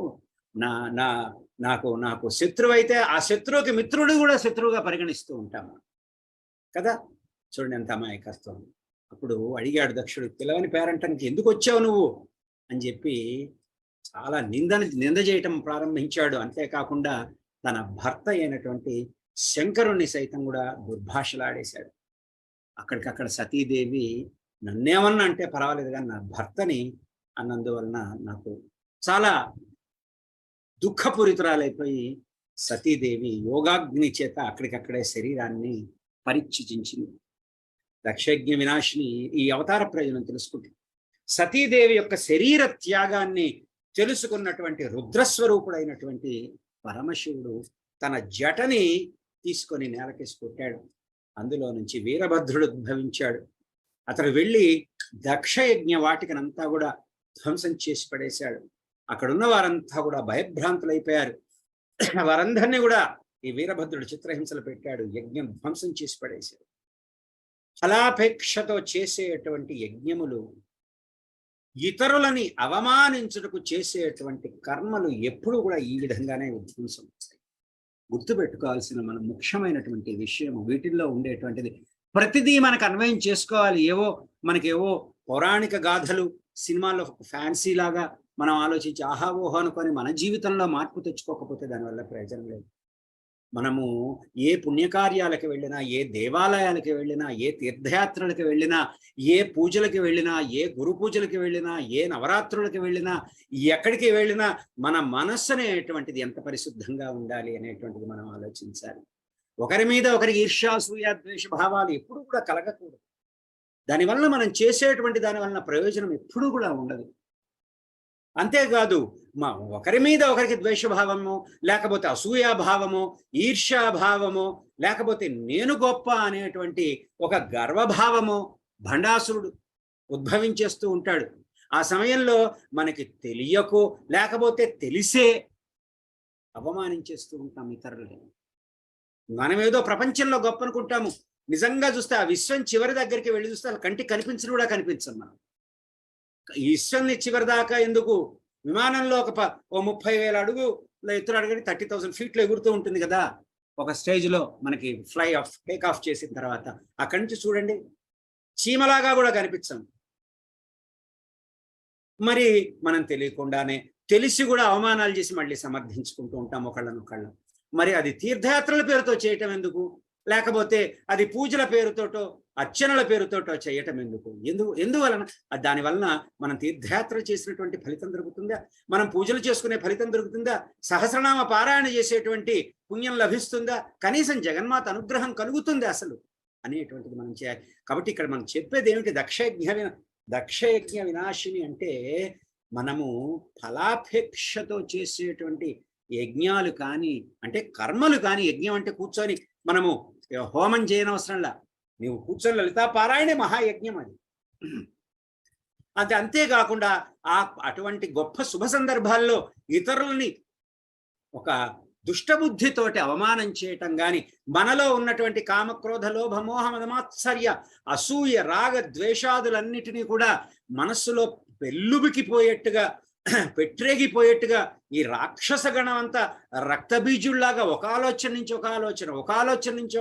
నాకు శత్రువు అయితే ఆ శత్రువుకి మిత్రుడు కూడా శత్రువుగా పరిగణిస్తూ ఉంటాము కదా. చూడండి ఎంత అమాయకత్వం. అప్పుడు అడిగాడు దక్షుడు, పిల్లవని పేరంటానికి ఎందుకు వచ్చావు నువ్వు అని చెప్పి చాలా నింద చేయటం ప్రారంభించాడు. అంతేకాకుండా తన భర్త అయినటువంటి శంకరుణ్ణి సైతం కూడా దుర్భాషలాడేశాడు. అక్కడికక్కడ సతీదేవి నన్నేమన్నా అంటే పర్వాలేదు కానీ నా భర్తని అన్నందువలన నాకు చాలా దుఃఖపూరితురాలైపోయి సతీదేవి యోగాగ్ని చేత అక్కడికక్కడే శరీరాన్ని పరిత్యజించింది. దక్షయజ్ఞ వినాశిని ఈ అవతార ప్రయోజనం తెలుసుకుంటుంది. సతీదేవి యొక్క శరీర త్యాగాన్ని తెలుసుకున్నటువంటి రుద్రస్వరూపుడైనటువంటి పరమశివుడు తన జటని తీసుకొని నేలకేసి కొట్టాడు. అందులో నుంచి వీరభద్రుడు ఉద్భవించాడు. అతడు వెళ్ళి దక్షయజ్ఞ వాటికనంతా కూడా ధ్వంసం చేసి పడేశాడు. అక్కడున్న వారంతా కూడా భయభ్రాంతులైపోయారు. వారందరినీ కూడా ఈ వీరభద్రుడు చిత్రహింసలు పెట్టాడు, యజ్ఞం ధ్వంసం చేసి పడేశాడు. ఫలాపేక్షతో చేసేటువంటి యజ్ఞములు, ఇతరులని అవమానించుటకు చేసేటువంటి కర్మలు ఎప్పుడు కూడా ఈ విధంగానే విధ్వంసం అవుతాయి. గుర్తుపెట్టుకోవాల్సిన మన ముఖ్యమైనటువంటి విషయం వీటిల్లో ఉండేటువంటిది. ప్రతిదీ మనకు అన్వయం చేసుకోవాలి. మనకేవో పౌరాణిక గాథలు సినిమాల్లో ఫ్యాన్సీ లాగా మనం ఆలోచించి ఆహావోహ అనుకొని మన జీవితంలో మార్పు తెచ్చుకోకపోతే దానివల్ల ప్రయోజనం లేదు. మనము ఏ పుణ్యకార్యాలకు వెళ్ళినా, ఏ దేవాలయాలకు వెళ్ళినా, ఏ తీర్థయాత్రలకు వెళ్ళినా, ఏ పూజలకు వెళ్ళినా, ఏ గురు పూజలకు వెళ్ళినా, ఏ నవరాత్రులకు వెళ్ళినా, ఎక్కడికి వెళ్ళినా మన మనస్సు అనేటువంటిది ఎంత పరిశుద్ధంగా ఉండాలి అనేటువంటిది మనం ఆలోచించాలి. ఒకరి మీద ఒకరికి ఈర్ష్యాసూయ ద్వేష భావాలు ఎప్పుడూ కూడా కలగకూడదు. దానివల్ల మనం చేసేటువంటి దానివల్ల ప్రయోజనం ఎప్పుడూ కూడా ఉండదు. అంతేకాదు ఒకరి మీద ఒకరికి ద్వేషభావము, లేకపోతే అసూయాభావము, ఈర్ష్యాభావము, లేకపోతే నేను గొప్ప అనేటువంటి ఒక గర్వభావము భండాసురుడు ఉద్భవించేస్తూ ఉంటాడు. ఆ సమయంలో మనకి తెలియకో లేకపోతే తెలిసే అవమానించేస్తూ ఉంటాం ఇతరులని. మనమేదో ప్రపంచంలో గొప్ప అనుకుంటాము. నిజంగా చూస్తే ఆ విశ్వం చివరి దగ్గరికి వెళ్ళి చూస్తే కంటికి కనిపించను కూడా కనిపించం. మనం ఈ విశ్వాన్ని చివరి దాకా ఎందుకు, విమానంలో ఒక 30,000 అడుగుల ఎత్తులు అడుగుని 30,000 ఫీట్లు ఎగురుతూ ఉంటుంది కదా ఒక స్టేజ్లో మనకి టేక్ ఆఫ్ చేసిన తర్వాత. అక్కడి నుంచి చూడండి చీమలాగా కూడా కనిపించం. మరి మనం తెలియకుండానే తెలిసి కూడా అవమానాలు చేసి మళ్ళీ సమర్థించుకుంటూ ఉంటాం ఒకళ్ళనొకళ్ళం. మరి అది తీర్థయాత్రల పేరుతో చేయటం ఎందుకు, లేకపోతే అది పూజల పేరుతోటో అర్చనల పేరుతోటో చేయటం ఎందువలన? దానివలన మనం తీర్థయాత్ర చేసినటువంటి ఫలితం దొరుకుతుందా? మనం పూజలు చేసుకునే ఫలితం దొరుకుతుందా? సహస్రనామ పారాయణ చేసేటువంటి పుణ్యం లభిస్తుందా? కనీసం జగన్మాత అనుగ్రహం కలుగుతుంది అసలు అనేటువంటిది మనం చేయాలి. కాబట్టి ఇక్కడ మనం చెప్పేది ఏమిటి? దక్షయజ్ఞ వినాశిని అంటే మనము ఫలాపేక్షతో చేసేటువంటి యజ్ఞాలు కానీ, అంటే కర్మలు కానీ, యజ్ఞం అంటే కూర్చొని మనము హోమం చేయనవసరంలా, నీవు కూర్చొని లలితా పారాయణే మహాయజ్ఞం అది. అంతేకాకుండా అటువంటి గొప్ప శుభ సందర్భాల్లో ఇతరులని ఒక దుష్టబుద్ధితోటి అవమానం చేయటం కానీ, మనలో ఉన్నటువంటి కామక్రోధ లోభ మోహ మదమాత్సర్య అసూయ రాగ ద్వేషాదులన్నిటినీ కూడా మనస్సులో పెళ్ళుబికిపోయేట్టుగా పెట్టరేగిపోయేట్టుగా ఈ రాక్షస గణం అంతా రక్తబీజుల్లాగా ఒక ఆలోచన నుంచి ఒక ఆలోచన, ఒక ఆలోచన నుంచి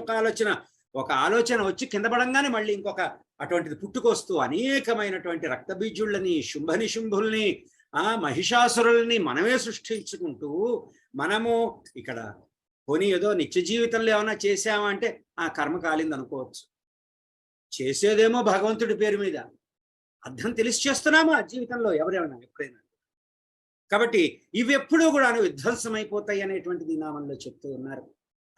ఒక ఆలోచన వచ్చి కింద పడంగానే మళ్ళీ ఇంకొక అటువంటిది పుట్టుకొస్తూ అనేకమైనటువంటి రక్తబీజుళ్ళని, శుంభుల్ని, మహిషాసురుల్ని మనమే సృష్టించుకుంటూ మనము ఇక్కడ పోనీ ఏదో నిత్య జీవితంలో ఏమైనా చేసామా అంటే ఆ కర్మ కాలింది అనుకోవచ్చు. చేసేదేమో భగవంతుడి పేరు మీద, అర్థం తెలిసి చేస్తున్నామా జీవితంలో ఎప్పుడైనా? కాబట్టి ఇవి ఎప్పుడూ కూడా విధ్వంసమైపోతాయి అనేటువంటిది నామంలో చెప్తూ ఉన్నారు.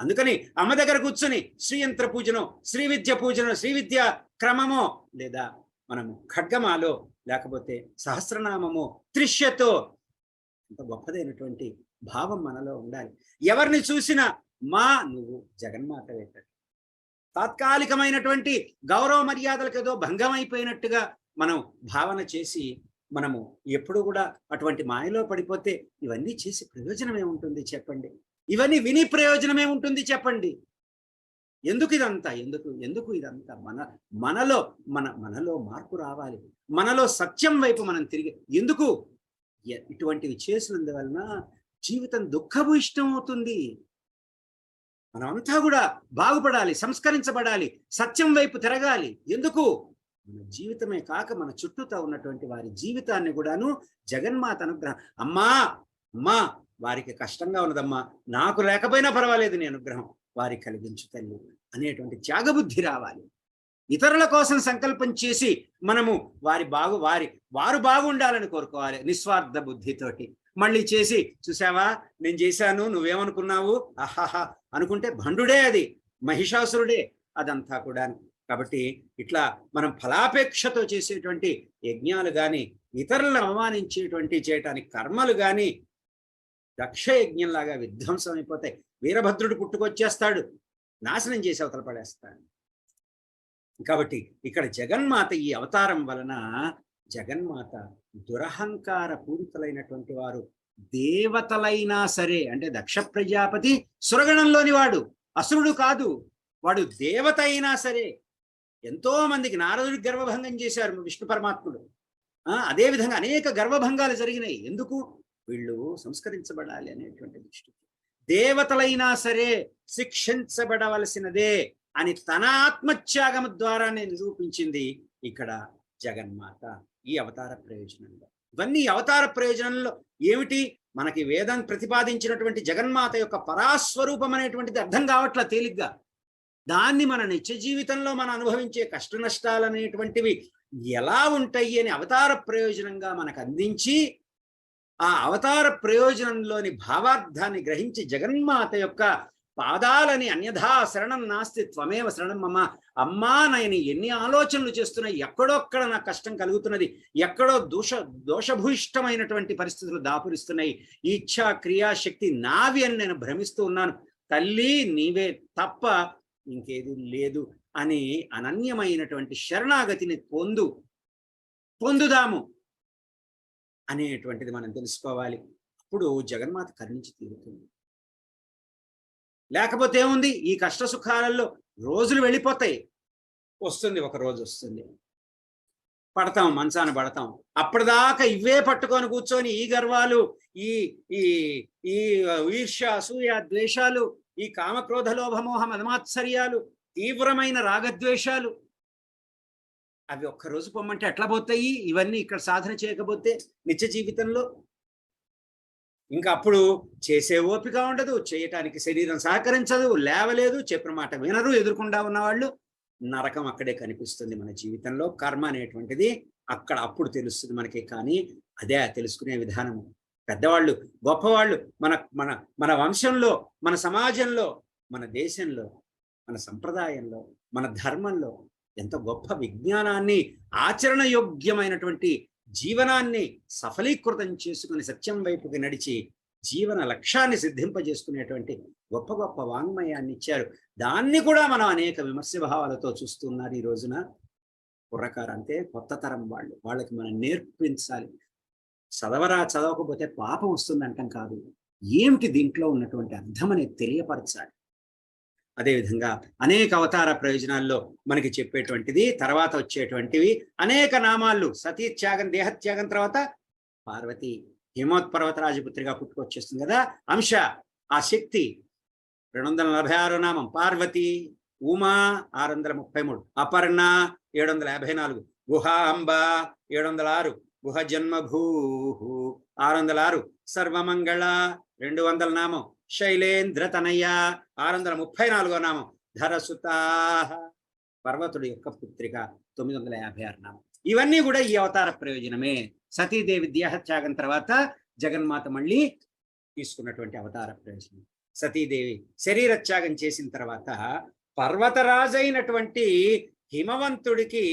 అందుకని అమ్మ దగ్గర కూర్చొని శ్రీయంత్ర పూజనో, శ్రీ విద్య పూజనో, శ్రీ విద్య క్రమమో, లేదా మనము ఖడ్గమాలో, లేకపోతే సహస్రనామమో, త్రిష్యతో, అంత గొప్పదైనటువంటి భావం మనలో ఉండాలి. ఎవరిని చూసినా నువ్వు జగన్మాత వేట, తాత్కాలికమైనటువంటి గౌరవ మర్యాదలకు ఏదో భంగం అయిపోయినట్టుగా మనం భావన చేసి మనము ఎప్పుడు కూడా అటువంటి మాయలో పడిపోతే ఇవన్నీ చేసి ప్రయోజనం ఏముంటుంది చెప్పండి? ఇవన్నీ విని ప్రయోజనం ఏముంటుంది చెప్పండి? ఎందుకు ఇదంతా? ఎందుకు ఇదంతా? మనలో మార్పు రావాలి. మనలో సత్యం వైపు మనం తిరిగి ఎందుకు ఇటువంటివి చేసినందువలన జీవితం దుఃఖభూయిష్టం అవుతుంది. మనమంతా కూడా బాగుపడాలి, సంస్కరించబడాలి, సత్యం వైపు తిరగాలి. ఎందుకు? మన జీవితమే కాక మన చుట్టూతో ఉన్నటువంటి వారి జీవితాన్ని కూడాను జగన్మాత అనుగ్రహం, అమ్మా వారికి కష్టంగా ఉన్నదమ్మా, నాకు లేకపోయినా పర్వాలేదు నీ అనుగ్రహం వారికి కలిగించు తల్లి అనేటువంటి త్యాగబుద్ధి రావాలి. ఇతరుల కోసం సంకల్పం చేసి మనము వారు బాగుండాలని కోరుకోవాలి నిస్వార్థ బుద్ధితోటి. మళ్ళీ చేసి చూసావా నేను చేశాను నువ్వేమనుకున్నావు ఆహాహా అనుకుంటే భండుడే, అది మహిషాసురుడే, అదంతా కూడా. కాబట్టి ఇట్లా మనం ఫలాపేక్షతో చేసేటువంటి యజ్ఞాలు కానీ, ఇతరులను అవమానించేటువంటి చేయటానికి కర్మలు కానీ దక్ష యజ్ఞంలాగా విధ్వంసం అయిపోతాయి. వీరభద్రుడు పుట్టుకొచ్చేస్తాడు, నాశనం చేసి అవతల పడేస్తాడు. కాబట్టి ఇక్కడ జగన్మాత ఈ అవతారం వలన జగన్మాత దురహంకార పూరితులైనటువంటి వారు, దేవతలైనా సరే, అంటే దక్ష ప్రజాపతి సురగణంలోని వాడు, అసురుడు కాదు, వాడు దేవత అయినా సరే, ఎంతో మందికి నారదుడికి గర్వభంగం చేశారు విష్ణు పరమాత్ముడు. అదేవిధంగా అనేక గర్వభంగాలు జరిగినాయి. ఎందుకు? వీళ్ళు సంస్కరించబడాలి అనేటువంటి దృష్టి. దేవతలైనా సరే శిక్షించబడవలసినదే అని తన ఆత్మత్యాగం ద్వారానే నిరూపించింది ఇక్కడ జగన్మాత ఈ అవతార ప్రయోజనంలో. ఇవన్నీ అవతార ప్రయోజనంలో ఏమిటి? మనకి వేదం ప్రతిపాదించినటువంటి జగన్మాత యొక్క పరాస్వరూపం అనేటువంటిది అర్థం కావట్లా తేలిగ్గా. దాన్ని మన నిత్య జీవితంలో మనం అనుభవించే కష్ట నష్టాలు అనేటువంటివి ఎలా ఉంటాయి అని అవతార ప్రయోజనంగా మనకు అందించి, ఆ అవతార ప్రయోజనంలోని భావార్థాన్ని గ్రహించి జగన్మాత యొక్క పాదాలని అన్యథా శరణం నాస్తి త్వమేవ శరణం మమ, అమ్మా నయని ఎన్ని ఆలోచనలు చేస్తున్నాయి, ఎక్కడొక్కడ నాకు కష్టం కలుగుతున్నది, ఎక్కడో దోషభూయిష్టమైనటువంటి పరిస్థితులు దాపురిస్తున్నాయి, ఈ ఇచ్ఛా క్రియాశక్తి నావి అని నేను భ్రమిస్తూ ఉన్నాను, తల్లి నీవే తప్ప ఇంకేది లేదు అని అనన్యమైనటువంటి శరణాగతిని పొందుదాము అనేటువంటిది మనం తెలుసుకోవాలి. అప్పుడు జగన్మాత కరుణించి తీరుతుంది. లేకపోతే ఏముంది, ఈ కష్ట సుఖాలలో రోజులు వెళ్ళిపోతాయి, వస్తుంది ఒక రోజు వస్తుంది, పడతాం, మంచాన పడతాం. అప్పటిదాకా ఇవే పట్టుకొని కూర్చొని ఈ గర్వాలు, ఈ ఈ ఈ ఈర్ష్య అసూయ ద్వేషాలు, ఈ కామక్రోధ లోభమోహ మదమాత్సర్యాలు, తీవ్రమైన రాగద్వేషాలు, అవి ఒక్కరోజు పొమ్మంటే ఎట్లా పోతాయి? ఇవన్నీ ఇక్కడ సాధన చేయకపోతే నిత్య జీవితంలో ఇంకా అప్పుడు చేసే ఓపిక ఉండదు, చేయటానికి శరీరం సహకరించదు, లేవలేదు, చెప్పిన మాట వినరు, ఎదుర్కొండా ఉన్నవాళ్ళు. నరకం అక్కడే కనిపిస్తుంది మన జీవితంలో. కర్మ అనేటువంటిది అక్కడ అప్పుడు తెలుస్తుంది మనకి. కానీ అదే తెలుసుకునే విధానము పెద్దవాళ్ళు, గొప్పవాళ్ళు మన మన మన వంశంలో, మన సమాజంలో, మన దేశంలో, మన సంప్రదాయంలో, మన ధర్మంలో ఎంత గొప్ప విజ్ఞానాన్ని, ఆచరణయోగ్యమైనటువంటి జీవనాన్ని సఫలీకృతం చేసుకుని సత్యం వైపుకి నడిచి జీవన లక్ష్యాన్ని సిద్ధింపజేసుకునేటువంటి గొప్ప గొప్ప వాంగ్మయాన్ని ఇచ్చారు. దాన్ని కూడా మనం అనేక విమర్శ భావాలతో చూస్తున్నారు ఈ రోజున. కుర్రకారు అంతే, కొత్త తరం వాళ్ళకి మనం నేర్పించాలి. చదవకపోతే పాపం వస్తుందంటాం కాదు, ఏమిటి దీంట్లో ఉన్నటువంటి అర్థం అనేది తెలియపరచాలి. అదేవిధంగా అనేక అవతార ప్రయోజనాల్లో మనకి చెప్పేటువంటిది, తర్వాత వచ్చేటువంటివి అనేక నామాలు. సతీ త్యాగం, దేహత్యాగం తర్వాత పార్వతి హిమోత్పర్వత రాజపుత్రిగా పుట్టుకొచ్చేస్తుంది కదా అంశ. ఆ శక్తి 246 నామం పార్వతి, ఉమా 633, అపర్ణ 754, గుహాంబ 706, గుహ జన్మభూ 606, సర్వమంగళ 200 నామం, శైలేంద్ర తనయ్య 634 నామం, ధరసుత పర్వతుడు యొక్క పుత్రిక 956 నామం. ఇవన్నీ కూడా ఈ అవతార ప్రయోజనమే. సతీదేవి దేహత్యాగం తర్వాత జగన్మాత మళ్ళీ తీసుకున్నటువంటి అవతార ప్రయోజనం. సతీదేవి శరీరత్యాగం చేసిన తర్వాత పర్వతరాజైనటువంటి హిమవంతుడికి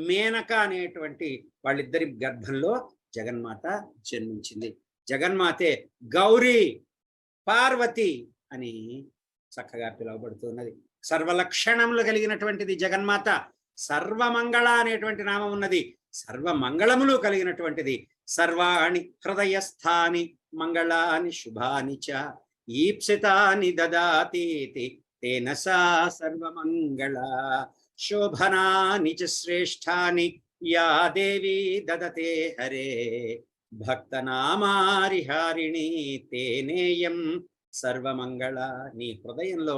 మేనక అనేటువంటి వాళ్ళిద్దరి గర్భంలో జగన్మాత జన్మించింది. జగన్మాతే గౌరీ పార్వతి అని చక్కగా పిలువబడుతున్నది. సర్వలక్షణములు కలిగినటువంటిది జగన్మాత. సర్వమంగళ అనేటువంటి నామం ఉన్నది, సర్వమంగళములు కలిగినటువంటిది. సర్వాణి హృదయస్థాని మంగళాని శుభాని చ ఈప్సితాని దదాతీతి తేన సా సర్వమంగళ శోభనాని చ శ్రేష్ఠాని యా దేవి దదతే హరే భక్తనామారిహారిణి తేనేయం సర్వమంగళ. నీ హృదయంలో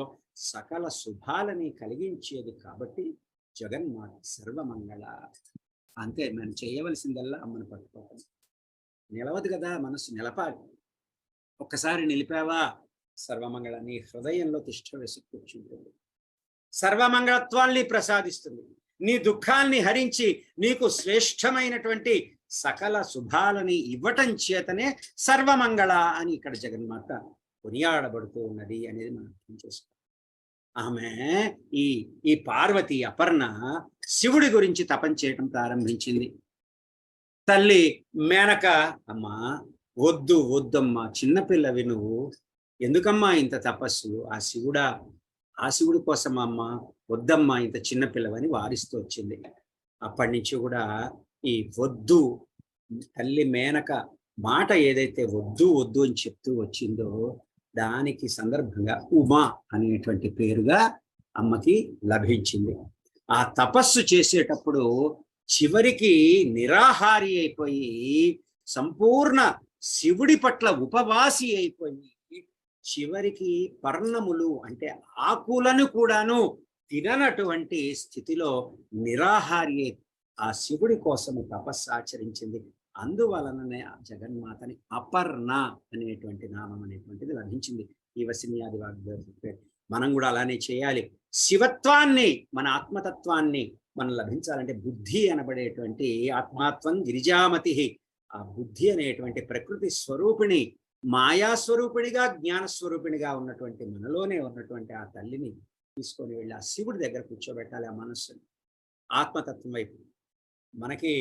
సకల శుభాలని కలిగించేది కాబట్టి జగన్మాత సర్వమంగళ. అంతే, మనం చేయవలసిందల్లా అమ్మను పట్టుకోవటం. నిలవదు కదా, మనసు నిలపాలి. ఒక్కసారి నిలిపావా సర్వమంగళ నీ హృదయంలో తిష్ట వేసి కూర్చుంటుంది. సర్వమంగళత్వాన్ని ప్రసాదిస్తుంది. నీ దుఃఖాన్ని హరించి నీకు శ్రేష్టమైనటువంటి సకల శుభాలని ఇవ్వటం చేతనే సర్వమంగళ అని ఇక్కడ జగన్మాత కొనియాడబడుతూ ఉన్నది అనేది మనం అర్థం చేసుకోవాలి. ఆమె ఈ పార్వతి అపర్ణ శివుడి గురించి తపం చేయటం ప్రారంభించింది. తల్లి మేనక, అమ్మా వద్దమ్మా, చిన్నపిల్లవి నువ్వు, ఎందుకమ్మా ఇంత తపస్సు, ఆ శివుడి కోసం అమ్మా, వద్దమ్మా ఇంత చిన్నపిల్లవని వారిస్తూ వచ్చింది. అప్పటి నుంచి కూడా ఈ వద్దు, తల్లి మేనక మాట ఏదైతే వద్దు వద్దు అని చెప్తూ వచ్చిందో దానికి సందర్భంగా ఉమా అనేటువంటి పేరుగా అమ్మకి లభించింది. ఆ తపస్సు చేసేటప్పుడు చివరికి నిరాహారి అయిపోయి సంపూర్ణ శివుడి పట్ల ఉపవాసి అయిపోయి చివరికి పర్ణములు అంటే ఆకులను కూడాను తిననటువంటి స్థితిలో నిరాహారి ఆ శివుడి కోసము తపస్సు ఆచరించింది. అందువలననే ఆ జగన్మాతని అపర్ణ అనేటువంటి నామం అనేటువంటిది లభించింది ఈ వసిన్యాది వాగ్దేవత. మనం కూడా అలానే చేయాలి. శివత్వాన్ని, మన ఆత్మతత్వాన్ని మనం లభించాలంటే బుద్ధి అనబడేటువంటి ఆత్మాత్వం గిరిజామతి, ఆ బుద్ధి అనేటువంటి ప్రకృతి స్వరూపిణి, మాయాస్వరూపిణిగా జ్ఞానస్వరూపిణిగా ఉన్నటువంటి మనలోనే ఉన్నటువంటి ఆ తల్లిని తీసుకొని వెళ్ళి ఆ శివుడి దగ్గర కూర్చోబెట్టాలి. ఆ మనస్సుని ఆత్మతత్వం వైపు. మనకి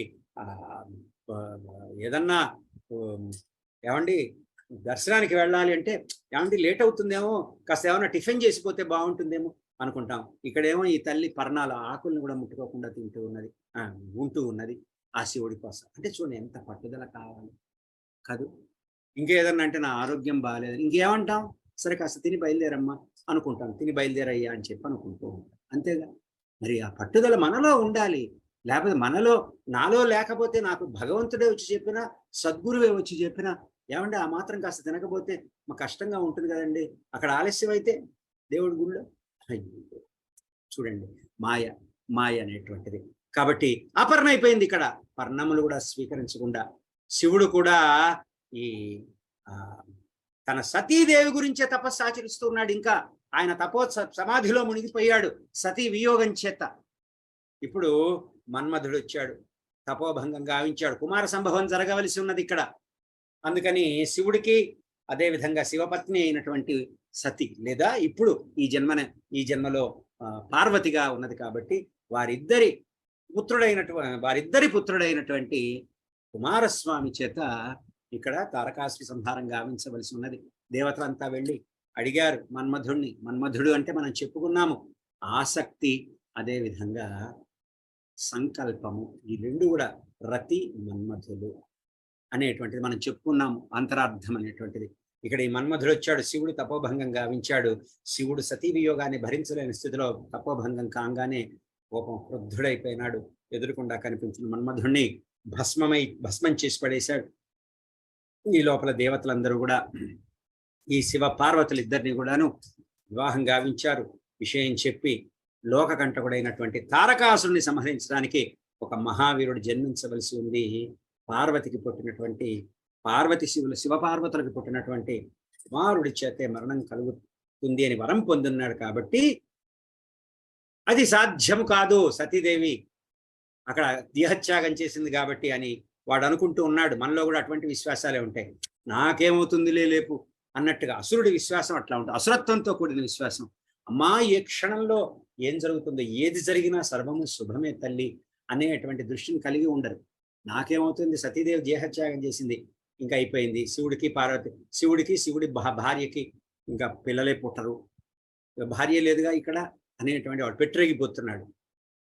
ఏదన్నా ఏమండి దర్శనానికి వెళ్ళాలి అంటే ఏమండి లేట్ అవుతుందేమో, కాస్త ఏమన్నా టిఫిన్ చేసిపోతే బాగుంటుందేమో అనుకుంటాం. ఇక్కడేమో ఈ తల్లి పర్ణాల ఆకులను కూడా ముట్టుకోకుండా ఉంటూ ఉన్నది ఆ శివుడి కోసం. అంటే చూడండి ఎంత పట్టుదల కావాలి కాదు. ఇంకేదన్నా అంటే నా ఆరోగ్యం బాగాలేదు, ఇంకేమంటాం, సరే కాస్త తిని బయలుదేరమ్మా అనుకుంటాం, తిని బయలుదేరయ్యా అని చెప్పి అనుకుంటూ ఉంటాం. అంతేగా మరి ఆ పట్టుదల మనలో ఉండాలి. లేకపోతే నాలో లేకపోతే నాకు భగవంతుడే వచ్చి చెప్పినా, సద్గురువే వచ్చి చెప్పినా, ఏమంటే ఆ మాత్రం కాస్త తినకపోతే మా కష్టంగా ఉంటుంది కదండి, అక్కడ ఆలస్యం అయితే దేవుడి గుళ్ళో. చూడండి మాయ అనేటువంటిది. కాబట్టి అపర్ణ అయిపోయింది ఇక్కడ. పర్ణములు కూడా స్వీకరించకుండా శివుడు కూడా ఈ తన సతీదేవి గురించే తపస్సు ఆచరిస్తూ ఉన్నాడు. ఇంకా ఆయన సమాధిలో మునిగిపోయాడు సతీ వియోగం చేత. ఇప్పుడు మన్మధుడు వచ్చాడు, తపోభంగం గావించాడు, కుమార సంభవం జరగవలసి ఉన్నది ఇక్కడ. అందుకని శివుడికి అదేవిధంగా శివపత్ని అయినటువంటి సతి లేదా ఇప్పుడు ఈ జన్మలో పార్వతిగా ఉన్నది కాబట్టి వారిద్దరి పుత్రుడైనటువంటి కుమారస్వామి చేత ఇక్కడ తారకాసురి సంహారం గావించవలసి ఉన్నది. దేవతలంతా వెళ్ళి అడిగారు మన్మధుడు అంటే మనం చెప్పుకున్నాము ఆసక్తి, అదేవిధంగా సంకల్పము, ఈ రెండు కూడా రతి మన్మధులు అనేటువంటిది మనం చెప్పుకున్నాము, అంతరార్థం అనేటువంటిది. ఇక్కడ ఈ మన్మధుడు వచ్చాడు, శివుడు తపోభంగం గావించాడు. శివుడు సతీ వియోగాన్ని భరించలేని స్థితిలో తపోభంగం కాగానే కోపం క్రుద్ధుడైపోయినాడు. ఎదురుకుండా కనిపించిన మన్మధుడిని భస్మం చేసి పడేశాడు. ఈ లోపల దేవతలందరూ కూడా ఈ శివ పార్వతులు ఇద్దరిని కూడాను వివాహం గావించారు. విషయం చెప్పి లోకకంటకుడైనటువంటి తారకాసురుని సంహరించడానికి ఒక మహావీరుడు జన్మించవలసి ఉంది. పార్వతికి పుట్టినటువంటి శివపార్వతులకు పుట్టినటువంటి కుమారుడి చేతే మరణం కలుగుతుంది అని వరం పొందున్నాడు. కాబట్టి అది సాధ్యము కాదు, సతీదేవి అక్కడ దేహత్యాగం చేసింది కాబట్టి అని వాడు అనుకుంటూ ఉన్నాడు. మనలో కూడా అటువంటి విశ్వాసాలే ఉంటాయి. నాకేమవుతుంది లేపు అన్నట్టుగా అసురుడి విశ్వాసం అట్లా ఉంటుంది, అసురత్వంతో కూడిన విశ్వాసం. అమ్మా ఏ క్షణంలో ఏం జరుగుతుందో, ఏది జరిగినా సర్వము శుభమే తల్లి అనేటువంటి దృష్టిని కలిగి ఉండరు. నాకేమవుతుంది, సతీదేవి దేహత్యాగం చేసింది, ఇంకా అయిపోయింది. శివుడి భార్యకి ఇంకా పిల్లలే పుట్టరు, భార్య లేదుగా ఇక్కడ అనేటువంటి వాడు పెట్టరేగిపోతున్నాడు.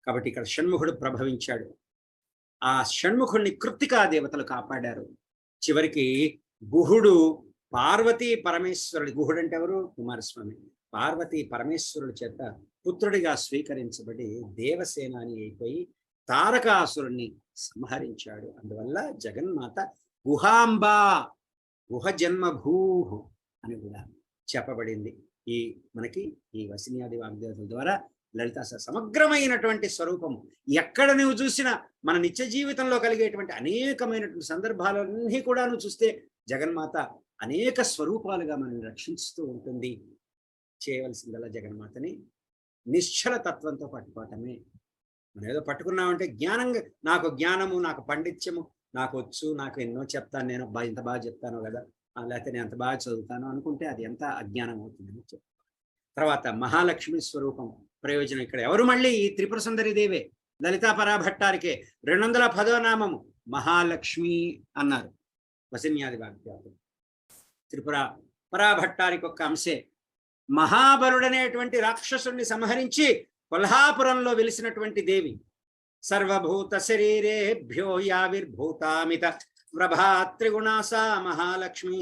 కాబట్టి ఇక్కడ షణ్ముఖుడు ప్రభవించాడు. ఆ షణ్ముఖుడిని కృత్తికా దేవతలు కాపాడారు. చివరికి గుహుడు పార్వతీ పరమేశ్వరుడు, గుహుడు అంటే ఎవరు, కుమారస్వామి, పార్వతీ పరమేశ్వరుడి చేత పుత్రుడిగా స్వీకరించబడి దేవసేనాని అయిపోయి తారకాసురుణ్ణి సంహరించాడు. అందువల్ల జగన్మాత గుహాంబా, గుహ జన్మభూ అని కూడా చెప్పబడింది. మనకి ఈ వసిన్యాది వాగ్దేవతల ద్వారా లలిత సమగ్రమైనటువంటి స్వరూపము. ఎక్కడ నువ్వు చూసినా మన నిత్య జీవితంలో కలిగేటువంటి అనేకమైనటువంటి సందర్భాలన్నీ కూడా నువ్వు చూస్తే జగన్మాత అనేక స్వరూపాలుగా మనల్ని రక్షిస్తూ ఉంటుంది. చేయవలసిందల్లా జగన్మాతని నిశ్చల తత్వంతో పట్టుకోవటమే. మనం ఏదో పట్టుకున్నామంటే నాకు జ్ఞానము, నాకు పాండిత్యము, నాకు వచ్చు, నాకు ఎన్నో చెప్తాను, నేను ఇంత బాగా చెప్తాను కదా, లేకపోతే నేను అంత బాగా చదువుతాను అనుకుంటే అది ఎంత అజ్ఞానం అవుతుందని చెప్తాను. తర్వాత మహాలక్ష్మి స్వరూపం ప్రయోజనం ఇక్కడ ఎవరు, మళ్ళీ ఈ త్రిపుర సుందరి దేవే, లలితా పరాభట్టారికే 210వ నామము మహాలక్ష్మి అన్నారు వసిన్యాది వాగ్దేవతలు. త్రిపుర పరాభట్టారికి ఒక్క అంశే. మహాబలుడనేటువంటి రాక్షసుడిని సంహరించి కొల్హాపురంలో వెలిసినటువంటి దేవి. సర్వభూత శరీరేభ్యో యావిర్భూతామిత ప్రభా త్రిగుణా సా మహాలక్ష్మి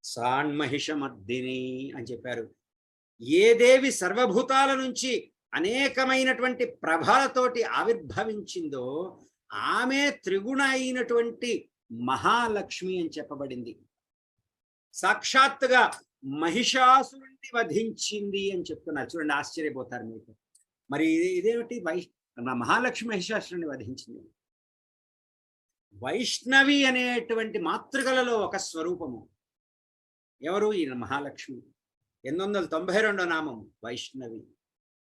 సాన్మహిషమర్దిని అని చెప్పారు. ఏ దేవి సర్వభూతాల నుంచి అనేకమైనటువంటి ప్రభలతోటి ఆవిర్భవించిందో ఆమె త్రిగుణ అయినటువంటి మహాలక్ష్మి అని చెప్పబడింది. సాక్షాత్తుగా మహిషాసురుణ్ణి వధించింది అని చెప్తున్నారు. చూడండి, ఆశ్చర్యపోతారు మీకు. మరి ఇదేమిటి మహాలక్ష్మి మహిషాసురుణ్ణి వధించింది? వైష్ణవి అనేటువంటి మాతృకలలో ఒక స్వరూపము. ఎవరు? ఈ మహాలక్ష్మి. 892 నామం వైష్ణవి.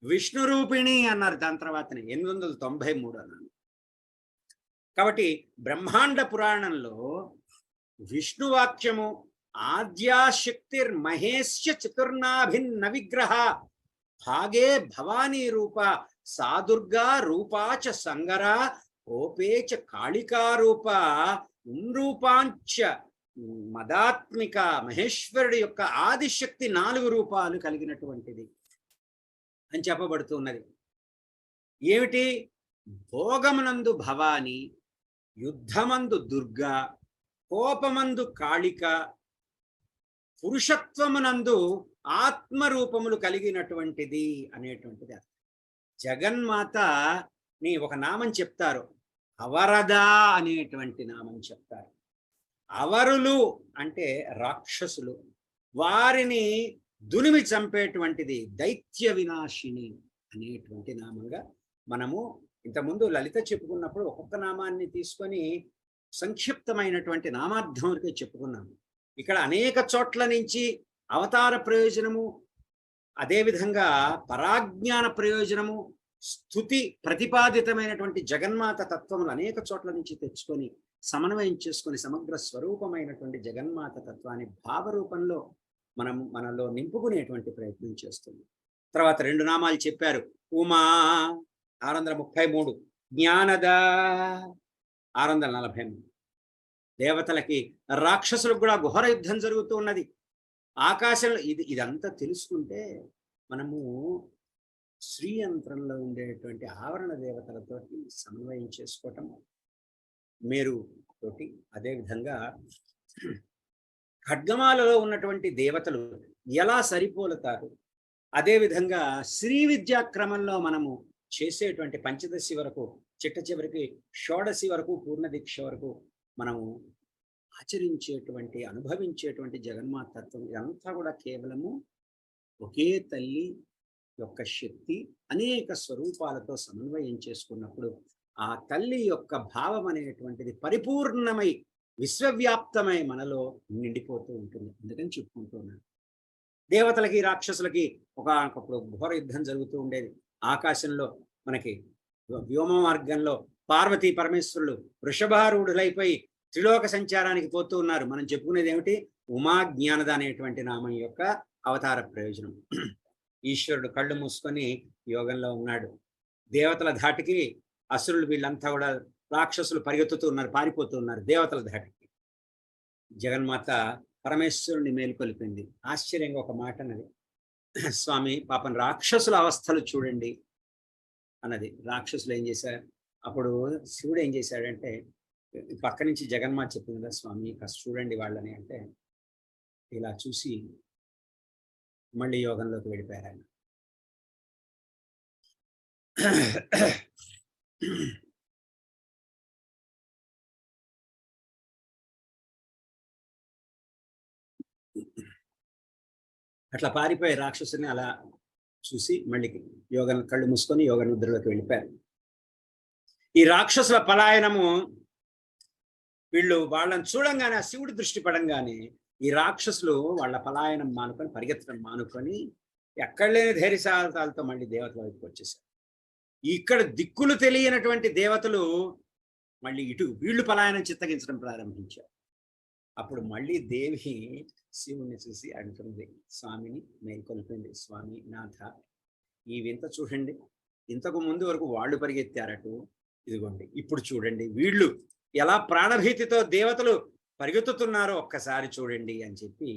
విష్ణు రూపిణి అన్నారు దాని తర్వాతనే 893 నామం. కాబట్టి బ్రహ్మాండ పురాణంలో విష్ణువాక్యము ఆద్యాశక్తిర్మహేశ్య చతుర్నాభిన్న విగ్రహ భాగే భవానీ రూప సాదుర్గా రూపాచ సంగరా ఓపేచ కాళికారూప ఉంరూపాంచ మదాత్మిక. మహేశ్వరుడి యొక్క ఆదిశక్తి 4 రూపాలు కలిగినటువంటిది అని చెప్పబడుతున్నది. ఏమిటి? భోగమునందు భవాని, యుద్ధమందు దుర్గా, కోపమందు కాళిక, పురుషత్వమునందు ఆత్మరూపములు కలిగినటువంటిది అనేటువంటిది. జగన్మాతని ఒక నామం చెప్తారు, అవరద అనేటువంటి నామం చెప్తారు. అవరులు అంటే రాక్షసులు, వారిని దునిమి చంపేటువంటిది దైత్య వినాశిని అనేటువంటి నామంగా మనము ఇంతకుముందు లలిత చెప్పుకున్నప్పుడు ఒక్కొక్క నామాన్ని తీసుకొని సంక్షిప్తమైనటువంటి నామార్థంకే చెప్పుకున్నాము. ఇక్కడ అనేక చోట్ల నుంచి అవతార ప్రయోజనము, అదేవిధంగా పరాజ్ఞాన ప్రయోజనము, స్తుతి ప్రతిపాదితమైనటువంటి జగన్మాత తత్వములు అనేక చోట్ల నుంచి తెచ్చుకొని సమన్వయం చేసుకొని సమగ్ర స్వరూపమైనటువంటి జగన్మాత తత్వాన్ని భావరూపంలో మనలో నింపుకునేటువంటి ప్రయత్నం చేస్తుంది. తర్వాత 2 నామాలు చెప్పారు. ఉమా 633, జ్ఞానద 643. దేవతలకి రాక్షసులకు కూడా ఘోర యుద్ధం జరుగుతూ ఉన్నది ఆకాశంలో. ఇదంతా తెలుసుకుంటే మనము శ్రీయంత్రంలో ఉండేటువంటి ఆవరణ దేవతలతో సమన్వయం చేసుకోవటం, మేరు తోటి, అదేవిధంగా ఖడ్గమాలలో ఉన్నటువంటి దేవతలు ఎలా సరిపోలుతారు, అదేవిధంగా శ్రీ విద్యా క్రమంలో మనము చేసేటువంటి పంచదశి వరకు, చిట్ట చివరికి షోడశి వరకు, పూర్ణ దీక్ష వరకు మనము ఆచరించేటువంటి అనుభవించేటువంటి జగన్మాత తత్వం ఇదంతా కూడా కేవలము ఒకే తల్లి యొక్క శక్తి అనేక స్వరూపాలతో సమన్వయం చేసుకున్నప్పుడు ఆ తల్లి యొక్క భావం అనేటువంటిది పరిపూర్ణమై విశ్వవ్యాప్తమై మనలో నిండిపోతూ ఉంటుంది. అందుకని చెప్పుకుంటున్నాను. దేవతలకి రాక్షసులకి ఒకప్పుడు ఘోర యుద్ధం జరుగుతూ ఉండేది. ఆకాశంలో మనకి వ్యోమ మార్గంలో పార్వతీ పరమేశ్వరులు వృషభారూఢులైపోయి త్రిలోక సంచారానికి పోతూ ఉన్నారు. మనం చెప్పుకునేది ఏమిటి? ఉమా జ్ఞానద అనేటువంటి నామం యొక్క అవతార ప్రయోజనం. ఈశ్వరుడు కళ్ళు మూసుకొని యోగంలో ఉన్నాడు. దేవతల ధాటికి అసురులు వీళ్ళంతా కూడా రాక్షసులు పరిగెత్తుతూ ఉన్నారు, పారిపోతూ ఉన్నారు దేవతల ధాటికి. జగన్మాత పరమేశ్వరుని మేలుకొలిపింది. ఆశ్చర్యంగా ఒక మాట అన్నది, స్వామి పాపం రాక్షసుల అవస్థలు చూడండి అన్నది. రాక్షసులు ఏం చేశారు? అప్పుడు శివుడు ఏం చేశాడంటే, పక్క నుంచి జగన్మాత చెప్పింది కదా, స్వామి కాస్త చూడండి వాళ్ళని అంటే, ఇలా చూసి మళ్ళీ యోగంలోకి వెళ్ళిపోయారు ఆయన. అట్లా పారిపోయే రాక్షసుని అలా చూసి మళ్ళీ యోగం కళ్ళు మూసుకొని యోగ నిద్రలోకి వెళ్ళిపోయారు. ఈ రాక్షసుల పలాయనము, వీళ్ళు వాళ్ళని చూడంగానే, ఆ శివుడి దృష్టి పడంగానే ఈ రాక్షసులు వాళ్ళ పలాయనం మానుకొని, పరిగెత్తడం మానుకొని ఎక్కడ లేని ధైర్యశాలతో మళ్ళీ దేవతల వైపుకి వచ్చేసారు. ఇక్కడ దిక్కులు తెలియనటువంటి దేవతలు మళ్ళీ ఇటు వీళ్ళు పలాయనం చిత్తగించడం ప్రారంభించారు. అప్పుడు మళ్ళీ దేవి శివుణ్ణి చూసి అంటుంది, స్వామిని మేల్కొల్పింది, స్వామి నాథ ఈ వింత చూడండి, ఇంతకు ముందు వరకు వాళ్ళు పరిగెత్తారటు, ఇదిగోండి ఇప్పుడు చూడండి వీళ్ళు ఎలా ప్రాణభీతితో దేవతలు పరిగెత్తుతున్నారో ఒక్కసారి చూడండి అని చెప్పి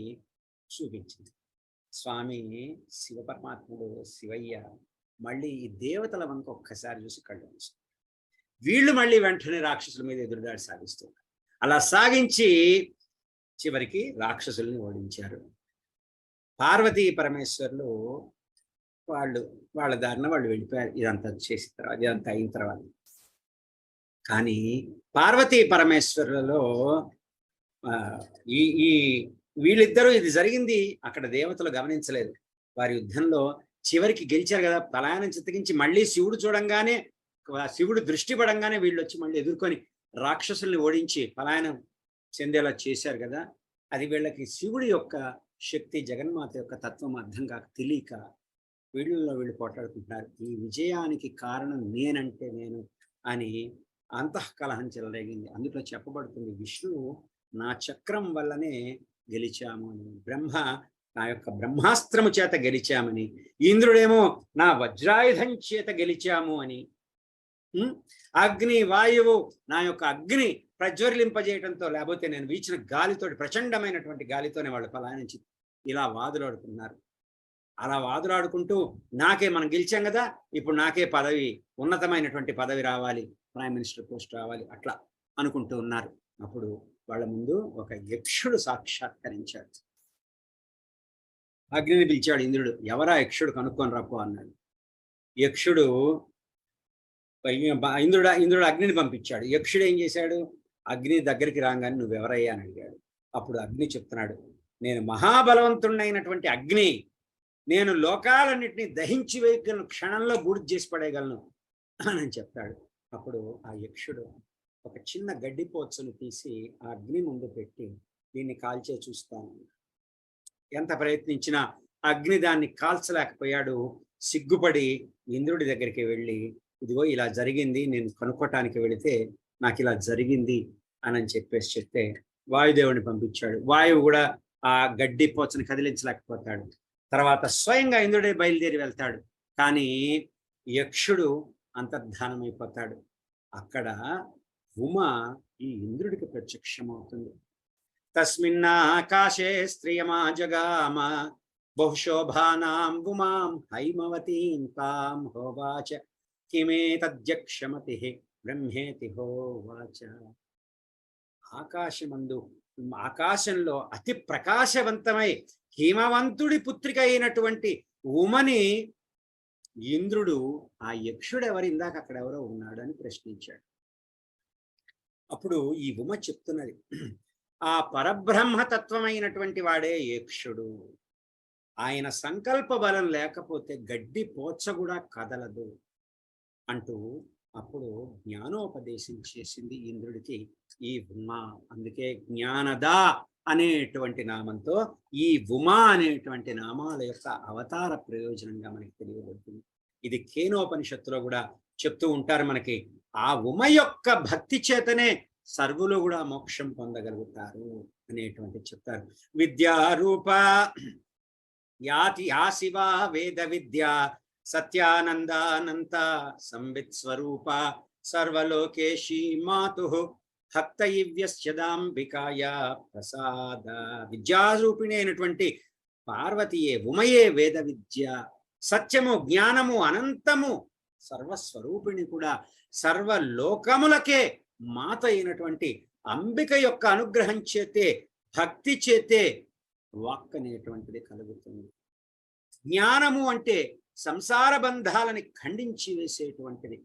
చూపించింది. స్వామి శివ పరమాత్ముడు శివయ్య మళ్ళీ ఈ దేవతల వంక ఒక్కసారి చూసి కళ్ళు మూసుకున్నారు. వీళ్ళు మళ్ళీ వెంటనే రాక్షసుల మీద ఎదురుదాడి సాగిస్తున్నారు. అలా సాగించి చివరికి రాక్షసుల్ని ఓడించారు. పార్వతీ పరమేశ్వరులు వాళ్ళ దారిన వాళ్ళు వెళ్ళిపోయారు. ఇదంతా చేసిన తర్వాత, ఇదంతా అయిన తర్వాత. కానీ పార్వతీ పరమేశ్వరులలో ఈ వీళ్ళిద్దరూ ఇది జరిగింది అక్కడ దేవతలు గమనించలేదు. వారి యుద్ధంలో చివరికి గెలిచారు కదా, పలాయనం చిత్తగించి మళ్ళీ శివుడు చూడంగానే, శివుడు దృష్టి పడంగానే వీళ్ళు వచ్చి మళ్ళీ ఎదుర్కొని రాక్షసుల్ని ఓడించి పలాయనం చెందేలా చేశారు కదా. అది వీళ్ళకి శివుడి యొక్క శక్తి, జగన్మాత యొక్క తత్వం అర్థం కాక తెలియక వీళ్ళలో వీళ్ళు పోట్లాడుకుంటున్నారు. ఈ విజయానికి కారణం నేనంటే నేను అని అంతఃకలహం చెలరేగింది. అందులో చెప్పబడుతుంది, విష్ణువు నా చక్రం వల్లనే గెలిచాము అని, బ్రహ్మ నా యొక్క బ్రహ్మాస్త్రము చేత గెలిచామని, ఇంద్రుడేమో నా వజ్రాయుధం చేత గెలిచాము అని, అగ్ని వాయువు నా యొక్క అగ్ని ప్రజ్వలింపజేయడంతో, లేకపోతే నేను వీచిన గాలితోటి, ప్రచండమైనటువంటి గాలితోనే వాళ్ళు పలాయనించి ఇలా వాదులాడుతున్నారు. అలా వాదులాడుకుంటూ నాకే, మనం గెలిచాం కదా, ఇప్పుడు నాకే పదవి, ఉన్నతమైనటువంటి పదవి రావాలి, ప్రైమ్ మినిస్టర్ పోస్ట్ రావాలి, అట్లా అనుకుంటూ ఉన్నారు. అప్పుడు వాళ్ళ ముందు ఒక యక్షుడు సాక్షాత్కరించాడు. అగ్నిని పిలిచాడు ఇంద్రుడు. ఎవరా యక్షుడు, కనుక్కొని రప్పు అన్నాడు. యక్షుడు ఇంద్రుడు అగ్నిని పంపించాడు. యక్షుడు ఏం చేశాడు, అగ్ని దగ్గరికి రాగానే నువ్వెవరయ్యా అని అడిగాడు. అప్పుడు అగ్ని చెప్తున్నాడు, నేను మహాబలవంతుడైనటువంటి అగ్ని, నేను లోకాలన్నింటినీ దహించి వేయగలను, క్షణంలో బూడిద చేసి పడేయగలను అని చెప్తాడు. అప్పుడు ఆ యక్షుడు ఒక చిన్న గడ్డిపోచను తీసి ఆ అగ్ని ముందు పెట్టి, దీన్ని కాల్చే చూస్తాను. ఎంత ప్రయత్నించినా అగ్ని దాన్ని కాల్చలేకపోయాడు. సిగ్గుపడి ఇంద్రుడి దగ్గరికి వెళ్ళి, ఇదిగో ఇలా జరిగింది, నేను కనుక్కోటానికి వెళితే నాకు ఇలా జరిగింది అని చెప్పేసి చెప్తే వాయుదేవుని పంపించాడు. వాయువు కూడా ఆ గడ్డి పోచను కదిలించలేకపోతాడు. తర్వాత స్వయంగా ఇంద్రుడే బయలుదేరి వెళ్తాడు. కానీ యక్షుడు అంతర్ధానమైపోతాడు. అక్కడ ఉమ ఈ ఇంద్రుడికి ప్రత్యక్షమవుతుంది. తస్మిన్నాకాశే స్త్రియమా జగామ బహుశోభానాం ఉమాం హైమవతీం తాం హోవాచ కిమే తద్యక్షమతి బ్రహ్మేతి హోవాచ. ఆకాశంలో అతి ప్రకాశవంతమై హిమవంతుడి పుత్రిక అయినటువంటి ఉమని ఇంద్రుడు, ఆ యక్షుడు ఎవరు, ఇందాక అక్కడ ఎవరో ఉన్నాడు అని ప్రశ్నించాడు. అప్పుడు ఈ ఉమ చెప్తున్నది, ఆ పరబ్రహ్మతత్వమైనటువంటి వాడే యక్షుడు. ఆయన సంకల్ప బలం లేకపోతే గడ్డి పోచ కూడా కదలదు అంటూ అప్పుడు జ్ఞానోపదేశం చేసింది ఇంద్రుడికి ఈ ఉమ. అందుకే జ్ఞానద అనేటువంటి నామంతో ఈ ఉమ అనేటువంటి నామాల యొక్క అవతార ప్రయోజనంగా మనకి తెలియబడుతుంది. ఇది కేనోపనిషత్తులో కూడా చెప్తూ ఉంటారు మనకి. ఆ ఉమ యొక్క భక్తి చేతనే సర్వులు కూడా మోక్షం పొందగలుగుతారు అనేటువంటి చెప్తారు. విద్యారూప యాతి యాశివ వేద విద్య సత్యానందానంత సంవిత్ స్వరూప సర్వలోకేశీ మాతు భక్తయివ్యశ్చదాంబికాయ ప్రసాద. విద్యారూపిణి అయినటువంటి పార్వతీయే, ఉమయే వేద విద్య, సత్యము, జ్ఞానము, అనంతము, సర్వస్వరూపిణి కూడా, సర్వలోకములకే మాత అయినటువంటి అంబిక యొక్క అనుగ్రహం చేతే, భక్తి చేతే వాక్ అనేటువంటిది కలుగుతుంది. జ్ఞానము అంటే సంసార బంధాలని ఖండించి వేసేటువంటిది.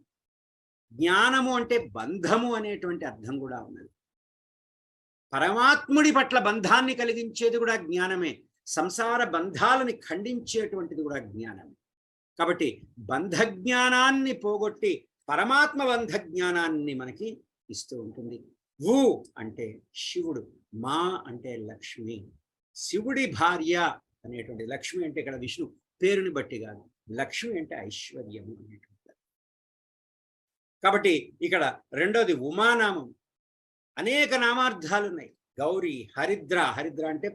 జ్ఞానము అంటే బంధము అనేటువంటి అర్థం కూడా ఉన్నది. పరమాత్ముడి పట్ల బంధాన్ని కలిగించేది కూడా జ్ఞానమే, సంసార బంధాలని ఖండించేటువంటిది కూడా జ్ఞానమే. కాబట్టి బంధ జ్ఞానాన్ని పోగొట్టి పరమాత్మ బంధ జ్ఞానాన్ని మనకి ఇస్తూ ఉంటుంది. ఊ అంటే శివుడు, మా అంటే లక్ష్మి, శివుడి భార్య అనేటువంటి. లక్ష్మి అంటే ఇక్కడ విష్ణు పేరుని బట్టి కాదు, లక్ష్మి అంటే ఐశ్వర్యము అనేటువంటి. కాబట్టి ఇక్కడ రెండోది ఉమానామం. అనేక నామార్థాలు ఉన్నాయి. గౌరీ, హరిద్ర, హరిద్ర అంటే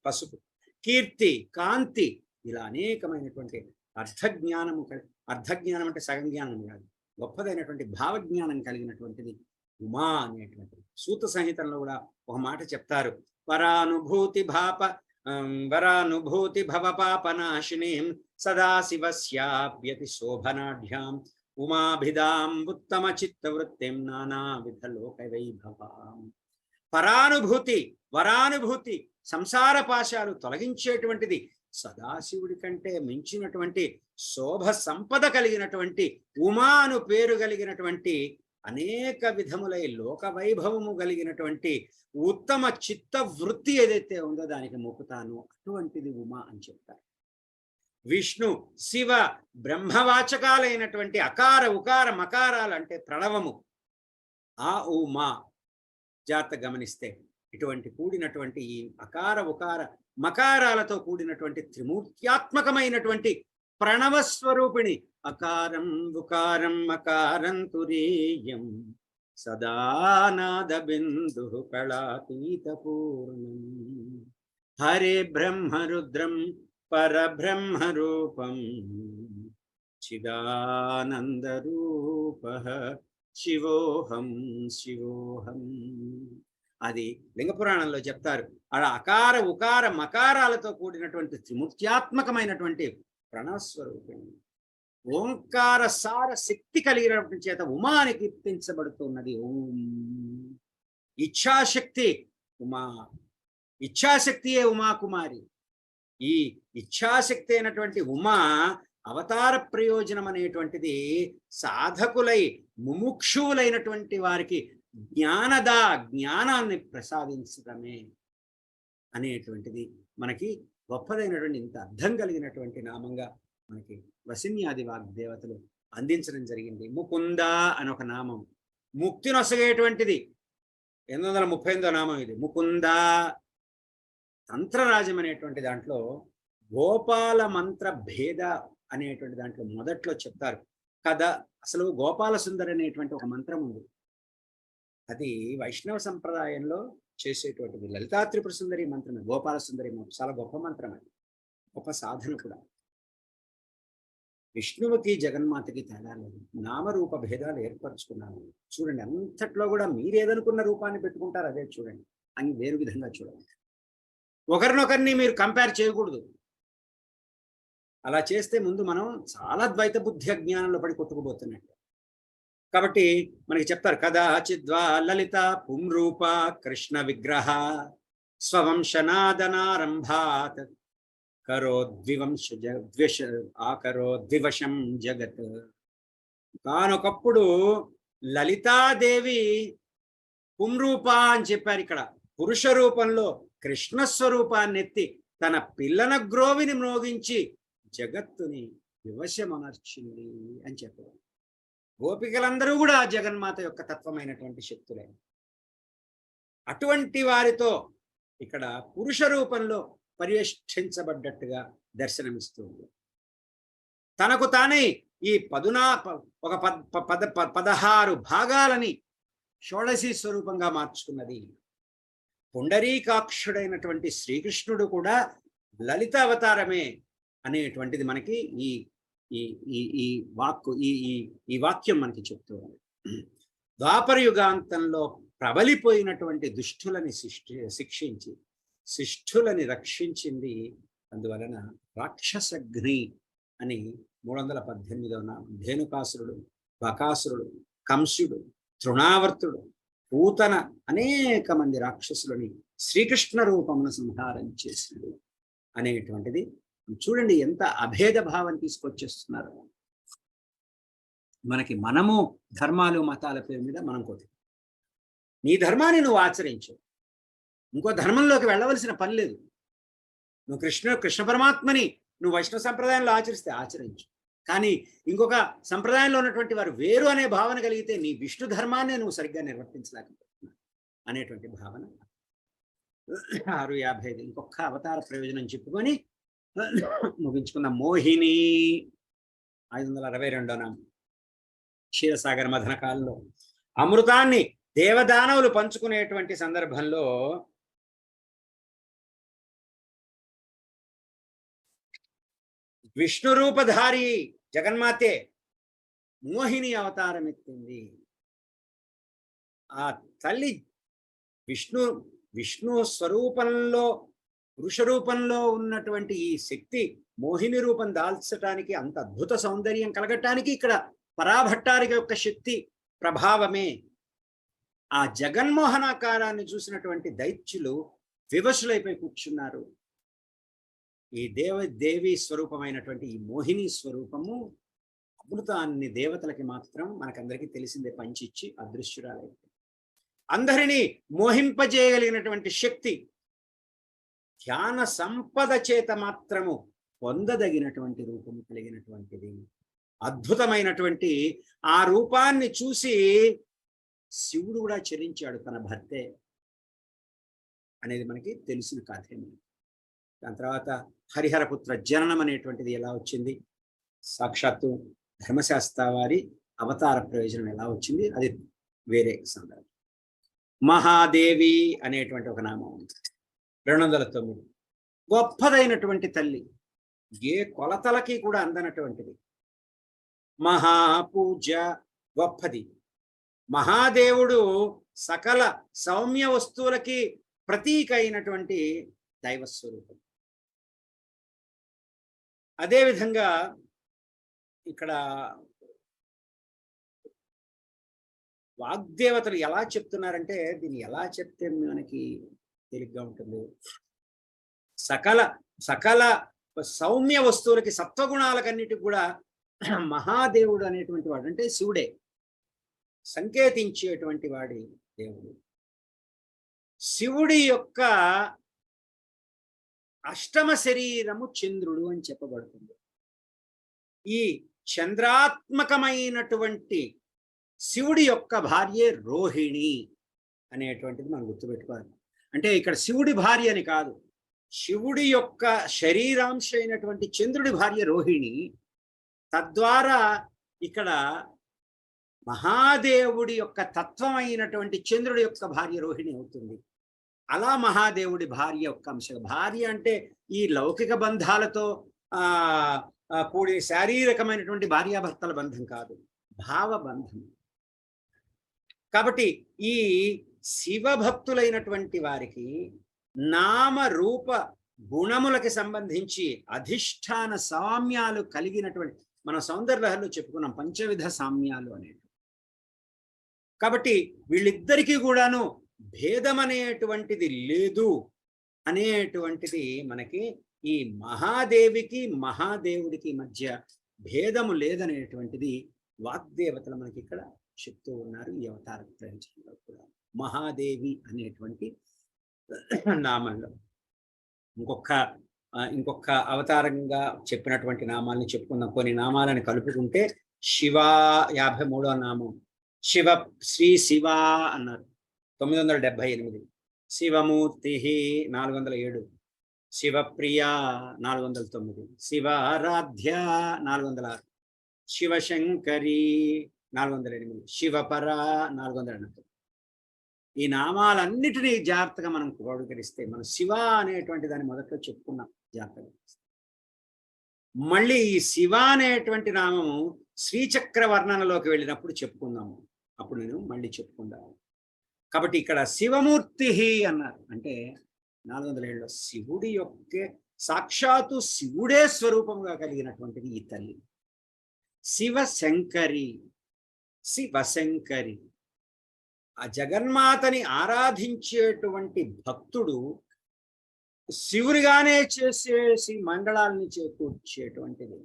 పసుపు, కీర్తి, కాంతి, ఇలా అనేకమైనటువంటి అర్థజ్ఞానము. అర్థజ్ఞానం అంటే సగం జ్ఞానం కాదు, గొప్పదైనటువంటి భావజ్ఞానం కలిగినటువంటిది ఉమా అనేటువంటిది. సూత సంహితంలో కూడా ఒక మాట చెప్తారు, వరానుభూతి భవ పాపనాశినీం సదాశివస్యాప్యతి శోభనాఢ్యాం ఉమాభిధాం ఉత్తమ చిత్తవృత్తిం నానావిధ లోక వైభవాం. పరానుభూతి, వరానుభూతి, సంసార పాశాలు తొలగించేటువంటిది, సదాశివుడి కంటే మించినటువంటి శోభ సంపద కలిగినటువంటి, ఉమాను పేరు కలిగినటువంటి, అనేక విధములై లోక వైభవము కలిగినటువంటి ఉత్తమ చిత్త వృత్తి ఏదైతే ఉందో దానికి మొక్కుతాను, అటువంటిది ఉమా అని చెప్తారు. విష్ణు, శివ, బ్రహ్మవాచకాలైనటువంటి అకార ఉకార మకారాలు అంటే ప్రణవము, ఆ ఉమా జాగ్రత్త గమనిస్తే ఇటువంటి కూడినటువంటి ఈ అకార ఉకార మకారాలతో కూడినటువంటి త్రిమూర్త్యాత్మకమైనటువంటి ప్రణవస్వరూపిణి. అకారం ఉకారం మకారం తురీయం సదానాద బిందు కళాతీత పూర్ణం. హరే బ్రహ్మరుద్రం పరబ్రహ్మ రూపం చిదానందరూప శివోహం శివోహం. అది లింగపురాణంలో చెప్తారు. అలా అకార ఉకార మకారాలతో కూడినటువంటి త్రిమూర్త్యాత్మకమైనటువంటి ప్రణవస్వరూపిణి, ఓంకార సార శక్తి కలిగినటువంటి చేత ఉమా అని కీర్తించబడుతున్నది. ఓం ఇచ్ఛాశక్తి ఉమా, ఇచ్ఛాశక్తియే ఉమాకుమారి. ఈ ఇచ్ఛాశక్తి అయినటువంటి ఉమా అవతార ప్రయోజనం అనేటువంటిది సాధకులై ముముక్షువులైనటువంటి వారికి జ్ఞానాన్ని ప్రసాదించడమే అనేటువంటిది మనకి గొప్పదైనటువంటి, ఇంత అర్థం కలిగినటువంటి నామంగా మనకి వసిన్యాది వాగ్దేవతలు అందించడం జరిగింది. ముకుంద అని ఒక నామం, ముక్తి నొసగేటువంటిది. 838వ నామం ఇది ముకుంద. తంత్రరాజం అనేటువంటి దాంట్లో గోపాల మంత్ర భేద అనేటువంటి దాంట్లో మొదట్లో చెప్తారు కదా. అసలు గోపాల సుందరి అనేటువంటి ఒక మంత్రం ఉంది, అది వైష్ణవ సంప్రదాయంలో చేసేటువంటిది. లలితా త్రిపుర సుందరి మంత్రమే గోపాల సుందరి మంత్రం, చాలా గొప్ప మంత్రం, అది గొప్ప సాధన కూడా. విష్ణువుకి జగన్మాతకి తేడా లేదు, నామరూప భేదాలు ఏర్పరచుకున్నాను. చూడండి, అంతట్లో కూడా మీరేదనుకున్న రూపాన్ని పెట్టుకుంటారు, అదే చూడండి అని వేరు విధంగా చూడండి. ఒకరినొకరిని మీరు కంపేర్ చేయకూడదు. అలా చేస్తే ముందు మనం చాలా ద్వైత బుద్ధి అజ్ఞానంలో పడి కొట్టుకుపోతున్నట్టు. కాబట్టి మనకి చెప్తారు కదా, చిద్వా లలిత పుంరూప కృష్ణ విగ్రహ స్వవంశనాదనారంభాత్ ద్వివశం జగత్. కానొకప్పుడు లలితాదేవి పుంరూప అని చెప్పారు. ఇక్కడ పురుష రూపంలో కృష్ణస్వరూపాన్ని ఎత్తి తన పిల్లన గ్రోవిని మ్రోగించి జగత్తుని వివశమనర్చింది అని చెప్పారు. గోపికలందరూ కూడా జగన్మాత యొక్క తత్వమైనటువంటి శక్తులే. అటువంటి వారితో ఇక్కడ పురుష రూపంలో పరివేష్టించబడ్డట్టుగా దర్శనమిస్తుంది. తనకు తానే ఈ 16 భాగాలని షోడశీ స్వరూపంగా మార్చుకున్నది. పుండరీకాక్షుడైనటువంటి శ్రీకృష్ణుడు కూడా లలిత అవతారమే అనేటువంటిది మనకి ఈ ఈ వాక్యం మనకి చెప్తూ ఉంది. ద్వాపర యుగాంతంలో ప్రబలిపోయినటువంటి దుష్టులని శిక్షించి శిష్ఠులని రక్షించింది. అందువలన రాక్షసగ్ని అని 318వ నామం. ధేనుకాసురుడు, బకాసురుడు, కంసుడు, తృణావర్తుడు, పూతన అనేక మంది రాక్షసులని శ్రీకృష్ణ రూపమును సంహారం చేసినడు అనేటువంటిది చూడండి. ఎంత అభేద భావం తీసుకొచ్చేస్తున్నారు మనకి. మనము ధర్మాలు మతాల పేరు మీద మనం కొట్టు. నీ ధర్మాన్ని నువ్వు ఆచరించు, ఇంకో ధర్మంలోకి వెళ్ళవలసిన పని లేదు. నువ్వు కృష్ణ పరమాత్మని నువ్వు వైష్ణవ సంప్రదాయంలో ఆచరిస్తే ఆచరించు, కానీ ఇంకొక సంప్రదాయంలో ఉన్నటువంటి వారు వేరు అనే భావన కలిగితే నీ విష్ణు ధర్మాన్ని నువ్వు సరిగ్గా నిర్వర్తించలేకపోతున్నావు అనేటువంటి భావన. 655 ఇంకొక అవతార ప్రయోజనం చెప్పుకొని ముగించుకున్న మోహిని 562వ నామం. క్షీరసాగర మథన కాలంలో అమృతాన్ని దేవదానవులు పంచుకునేటువంటి సందర్భంలో విష్ణు రూపధారి జగన్మాతే మోహిని అవతారం ఎత్తింది. ఆ తల్లి విష్ణు స్వరూపంలో పురుష రూపంలో ఉన్నటువంటి ఈ శక్తి మోహిని రూపం దాల్చటానికి, అంత అద్భుత సౌందర్యం కలగటానికి ఇక్కడ పరాభట్టారిక యొక్క శక్తి ప్రభావమే. ఆ జగన్మోహనాకారాన్ని చూసినటువంటి దైత్యులు వివశులైపోయి కూర్చున్నారు. ఈ దేవి స్వరూపమైనటువంటి ఈ మోహిని స్వరూపము అమృతాన్ని దేవతలకి మాత్రం మనకందరికీ తెలిసిందే పంచిచ్చి అదృశ్యురాలైంది. అందరినీ మోహింపజేయగలిగినటువంటి శక్తి ధ్యాన సంపద చేత మాత్రము పొందదగినటువంటి రూపము కలిగినటువంటిది. అద్భుతమైనటువంటి ఆ రూపాన్ని చూసి శివుడు కూడా చరించాడు తన భర్తే అనేది మనకి తెలిసిన కథే. దాని తర్వాత హరిహరపుత్ర జననం అనేటువంటిది ఎలా వచ్చింది, సాక్షాత్తు ధర్మశాస్త్ర వారి అవతార ప్రయోజనం ఎలా వచ్చింది, అది వేరే సందర్భం. మహాదేవి అనేటువంటి ఒక నామం ఉంది, 209. గొప్పదైనటువంటి తల్లి, ఏ కొలతలకి కూడా అందనటువంటిది. మహాపూజ గొప్పది. మహాదేవుడు సకల సౌమ్య వస్తువులకి ప్రతీక అయినటువంటి దైవస్వరూపం. అదేవిధంగా ఇక్కడ వాగ్దేవతలు ఎలా చెప్తున్నారంటే, దీన్ని ఎలా చెప్తే మనకి తేలిగ్గా ఉంటుంది. సకల సౌమ్య వస్తువులకి, సత్వగుణాలకన్నిటికి కూడా మహాదేవుడు అనేటువంటి వాడు అంటే శివుడే సంకేతించేటువంటి వాడి దేవుడు. శివుడి యొక్క అష్టమ శరీరము చంద్రుడు అని చెప్పబడుతుంది. ఈ చంద్రాత్మకమైనటువంటి శివుడి యొక్క భార్యే రోహిణి అనేటువంటిది మనం గుర్తుపెట్టుకోవాలి. అంటే ఇక్కడ శివుడి భార్య అని కాదు, శివుడి యొక్క శరీరాంశ అయినటువంటి చంద్రుడి భార్య రోహిణి. తద్వారా ఇక్కడ మహాదేవుడి యొక్క తత్వమైనటువంటి చంద్రుడి యొక్క భార్య రోహిణి అవుతుంది. అలా మహాదేవుడి భార్య యొక్క అంశం. భార్య అంటే ఈ లౌకిక బంధాలతో కూడి శారీరకమైనటువంటి భార్యాభర్తల బంధం కాదు, భావబంధం. కాబట్టి ఈ శివభక్తులైనటువంటి వారికి నామ రూప గుణములకి సంబంధించి అధిష్టాన సామ్యాలు కలిగినటువంటి, మన సౌందర్యలహరిలో చెప్పుకున్నాం పంచవిధ సామ్యాలు అనేవి. కాబట్టి వీళ్ళిద్దరికీ కూడాను భేదం అనేటువంటిది లేదు అనేటువంటిది మనకి, ఈ మహాదేవికి మహాదేవుడికి మధ్య భేదము లేదనేటువంటిది వాగ్దేవతలు మనకి ఇక్కడ చెప్తూ ఉన్నారు ఈ అవతార ప్రయోజనంలో కూడా. మహాదేవి అనేటువంటి నామంలో ఇంకొక అవతారంగా చెప్పినటువంటి నామాలని చెప్పుకుందాం. కొన్ని నామాలను కలుపుకుంటే శివ 53వ నామం, శ్రీ శివ అన్నారు 978, శివమూర్తి 407, శివప్రియ 409, శివారాధ్య 406, శివశంకరి 408, శివపర 480. ఈ నామాలన్నిటినీ జాగ్రత్తగా మనం క్రోడీకరిస్తే, మనం శివ అనేటువంటి దాన్ని మొదట్లో చెప్పుకున్నాం జాగ్రత్తగా. మళ్ళీ ఈ శివ అనేటువంటి నామము శ్రీచక్ర వర్ణనలోకి వెళ్ళినప్పుడు చెప్పుకుందాము, అప్పుడు నేను మళ్ళీ చెప్పుకుందాము. కాబట్టి ఇక్కడ శివమూర్తి అన్నారు అంటే 407లో శివుడి యొక్క సాక్షాత్తు శివుడే స్వరూపంగా కలిగినటువంటిది ఈ తల్లి. శివశంకరి, శివశంకరి. ఆ జగన్మాతని ఆరాధించేటువంటి భక్తుడు శివుడిగానే చేసేసి మండలాల్ని చేకూర్చేటువంటిది.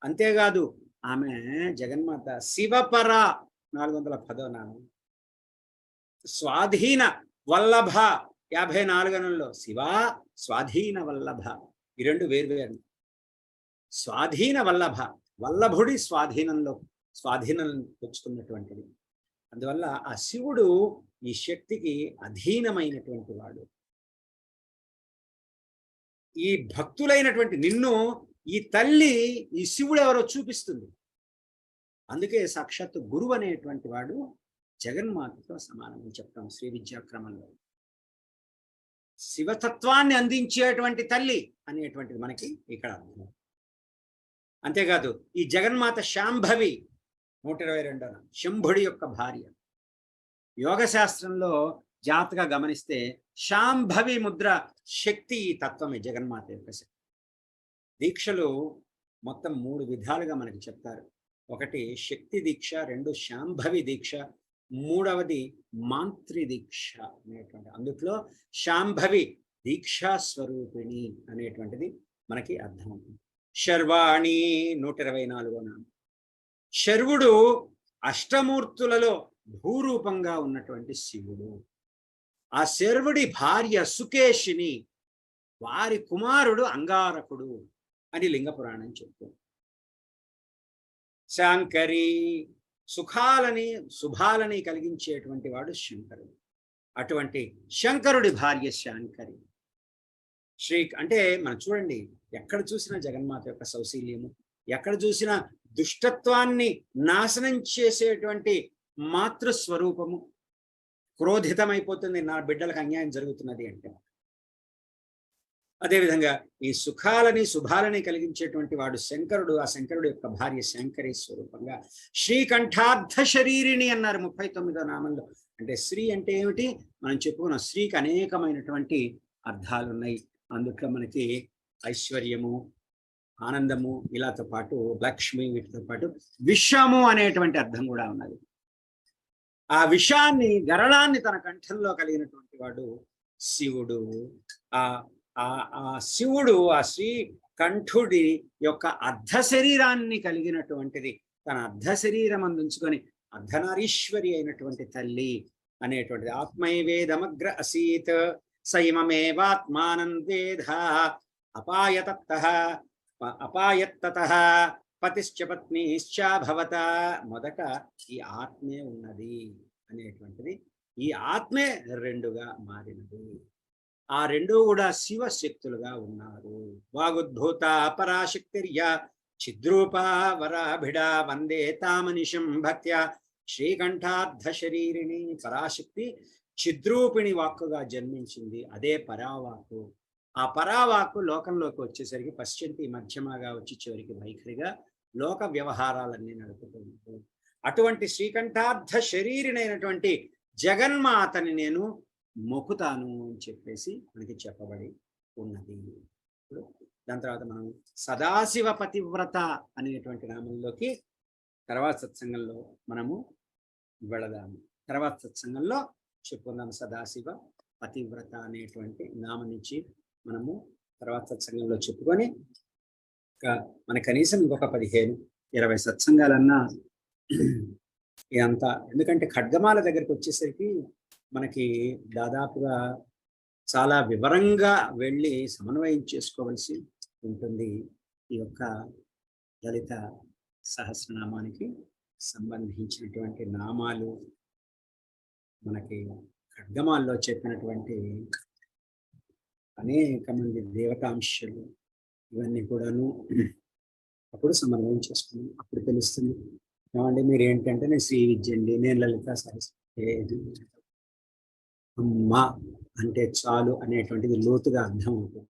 అంతేకాదు ఆమె జగన్మాత శివపర 410వ నామం, స్వాధీన వల్లభ 54లో శివ స్వాధీన వల్లభ. ఈ రెండు వేర్వేరు. స్వాధీన వల్లభ, వల్లభుడి స్వాధీనం తెచ్చుకున్నటువంటిది. అందువల్ల ఆ శివుడు ఈ శక్తికి అధీనమైనటువంటి వాడు. ఈ భక్తులైనటువంటి నిన్ను ఈ తల్లి, ఈ శివుడు ఎవరో చూపిస్తుంది. అందుకే సాక్షాత్తు గురువు అనేటువంటి వాడు జగన్మాతతో సమానమని చెప్తాం శ్రీ విద్యాక్రమంలో. శివతత్వాన్ని అందించేటువంటి తల్లి అనేటువంటిది మనకి ఇక్కడ అర్థం. అంతేకాదు ఈ జగన్మాత శాంభవి 122వ శంభుడి యొక్క భార్య. యోగ శాస్త్రంలో జాగ్రత్తగా గమనిస్తే శాంభవి ముద్ర శక్తి ఈ తత్వమే, జగన్మాత యొక్క శక్తి. దీక్షలు మొత్తం 3 విధాలుగా మనకి చెప్తారు. ఒకటి శక్తి దీక్ష, 2 శాంభవి దీక్ష, 3వది మాంత్రి దీక్ష అనేటువంటి. అందుట్లో శాంభవి దీక్షా స్వరూపిణి అనేటువంటిది మనకి అర్థం అవుతుంది. శర్వాణి 124వ నామం. శర్వుడు అష్టమూర్తులలో భూరూపంగా ఉన్నటువంటి శివుడు. ఆ శర్వుడి భార్య సుకేషిని, వారి కుమారుడు అంగారకుడు అని లింగ పురాణం చెప్తుంది. శాంకరి సుఖాలని శుభాలని కలిగించేటువంటి వాడు శంకరుడు. అటువంటి శంకరుడి భార్య శాంకరి. అంటే మనం చూడండి, ఎక్కడ చూసినా జగన్మాత యొక్క సౌశీల్యము, ఎక్కడ చూసినా దుష్టత్వాన్ని నాశనం చేసేటువంటి మాతృస్వరూపము. క్రోధితమైపోతుంది, నా బిడ్డలకు అన్యాయం జరుగుతున్నది అంటే. అదేవిధంగా ఈ సుఖాలని శుభాలని కలిగించేటువంటి వాడు శంకరుడు. ఆ శంకరుడు యొక్క భార్య శంకరి స్వరూపంగా శ్రీకంఠార్థ శరీరిణి అన్నారు 39వ నామంలో. అంటే శ్రీ అంటే ఏమిటి? మనం చెప్పుకున్నాం, శ్రీకి అనేకమైనటువంటి అర్థాలు ఉన్నాయి. అందుట్లో మనకి ఐశ్వర్యము, ఆనందము, ఇలాతో పాటు లక్ష్మి, వీటితో పాటు విషము అనేటువంటి అర్థం కూడా ఉన్నది. ఆ విషాన్ని, గరళాన్ని తన కంఠంలో కలిగినటువంటి వాడు శివుడు. ఆ శివుడు ఆ శ్రీ కంఠుడి యొక్క అర్ధ శరీరాన్ని కలిగినటువంటిది, తన అర్ధ శరీరం అందించుకొని అర్ధనారీశ్వరి అయినటువంటి తల్లి అనేటువంటిది. ఆత్మైవేదమగ్ర అసీత్ సైమమేవాత్మానందేధ అపాయత్తతః పతిశ్చ పత్నిశ్చ భవత. మొదట ఈ ఆత్మే ఉన్నది అనేటువంటిది. ఈ ఆత్మే 2గా మారినది. ఆ 2 కూడా శివశక్తులుగా ఉన్నారు. వాగుద్భూత పరాశక్తిర్య చిద్రూప వరాభిడ వందే తామనిషం భక్త్యా శ్రీకంఠార్థ శరీరిణి. పరాశక్తి చిద్రూపిణి వాక్కుగా జన్మించింది, అదే పరావాకు. ఆ పరావాకు లోకంలోకి వచ్చేసరికి పశ్చంతి మధ్యమగా వచ్చి చివరికి వైఖరిగా లోక వ్యవహారాలన్నీ నడుపుతుంది. అటువంటి శ్రీకంఠార్థ శరీరినైనటువంటి జగన్మాతని నేను మొక్కుతాను అని చెప్పేసి మనకి చెప్పబడి ఉన్నది. దాని తర్వాత మనం సదాశివ పతివ్రత అనేటువంటి నామంలోకి తర్వాత సత్సంగంలో మనము వెళదాము. తర్వాత సత్సంగంలో చెప్పుకుందాం. సదాశివ పతివ్రత అనేటువంటి నామం నుంచి మనము తర్వాత సత్సంగంలో చెప్పుకొని మన కనీసం ఇంకొక 15-20 సత్సంగాలన్నా ఇదంతా. ఎందుకంటే ఖడ్గమాల దగ్గరికి వచ్చేసరికి మనకి దాదాపుగా చాలా వివరంగా వెళ్ళి సమన్వయం చేసుకోవలసి ఉంటుంది. ఈ యొక్క లలిత సహస్రనామానికి సంబంధించినటువంటి నామాలు మనకి ఖడ్గమాల్లో చెప్పినటువంటి అనేక మంది దేవతాంశాలు ఇవన్నీ కూడాను అప్పుడు సమన్వయం చేసుకున్నాం. అప్పుడు తెలుస్తుంది, ఏమండి మీరు ఏంటంటే నేను శ్రీ విద్య అండి, నేను లలిత సహస్ర అమ్మ అంటే చాలు అనేటువంటిది లోతుగా అర్థం అవుతుంది.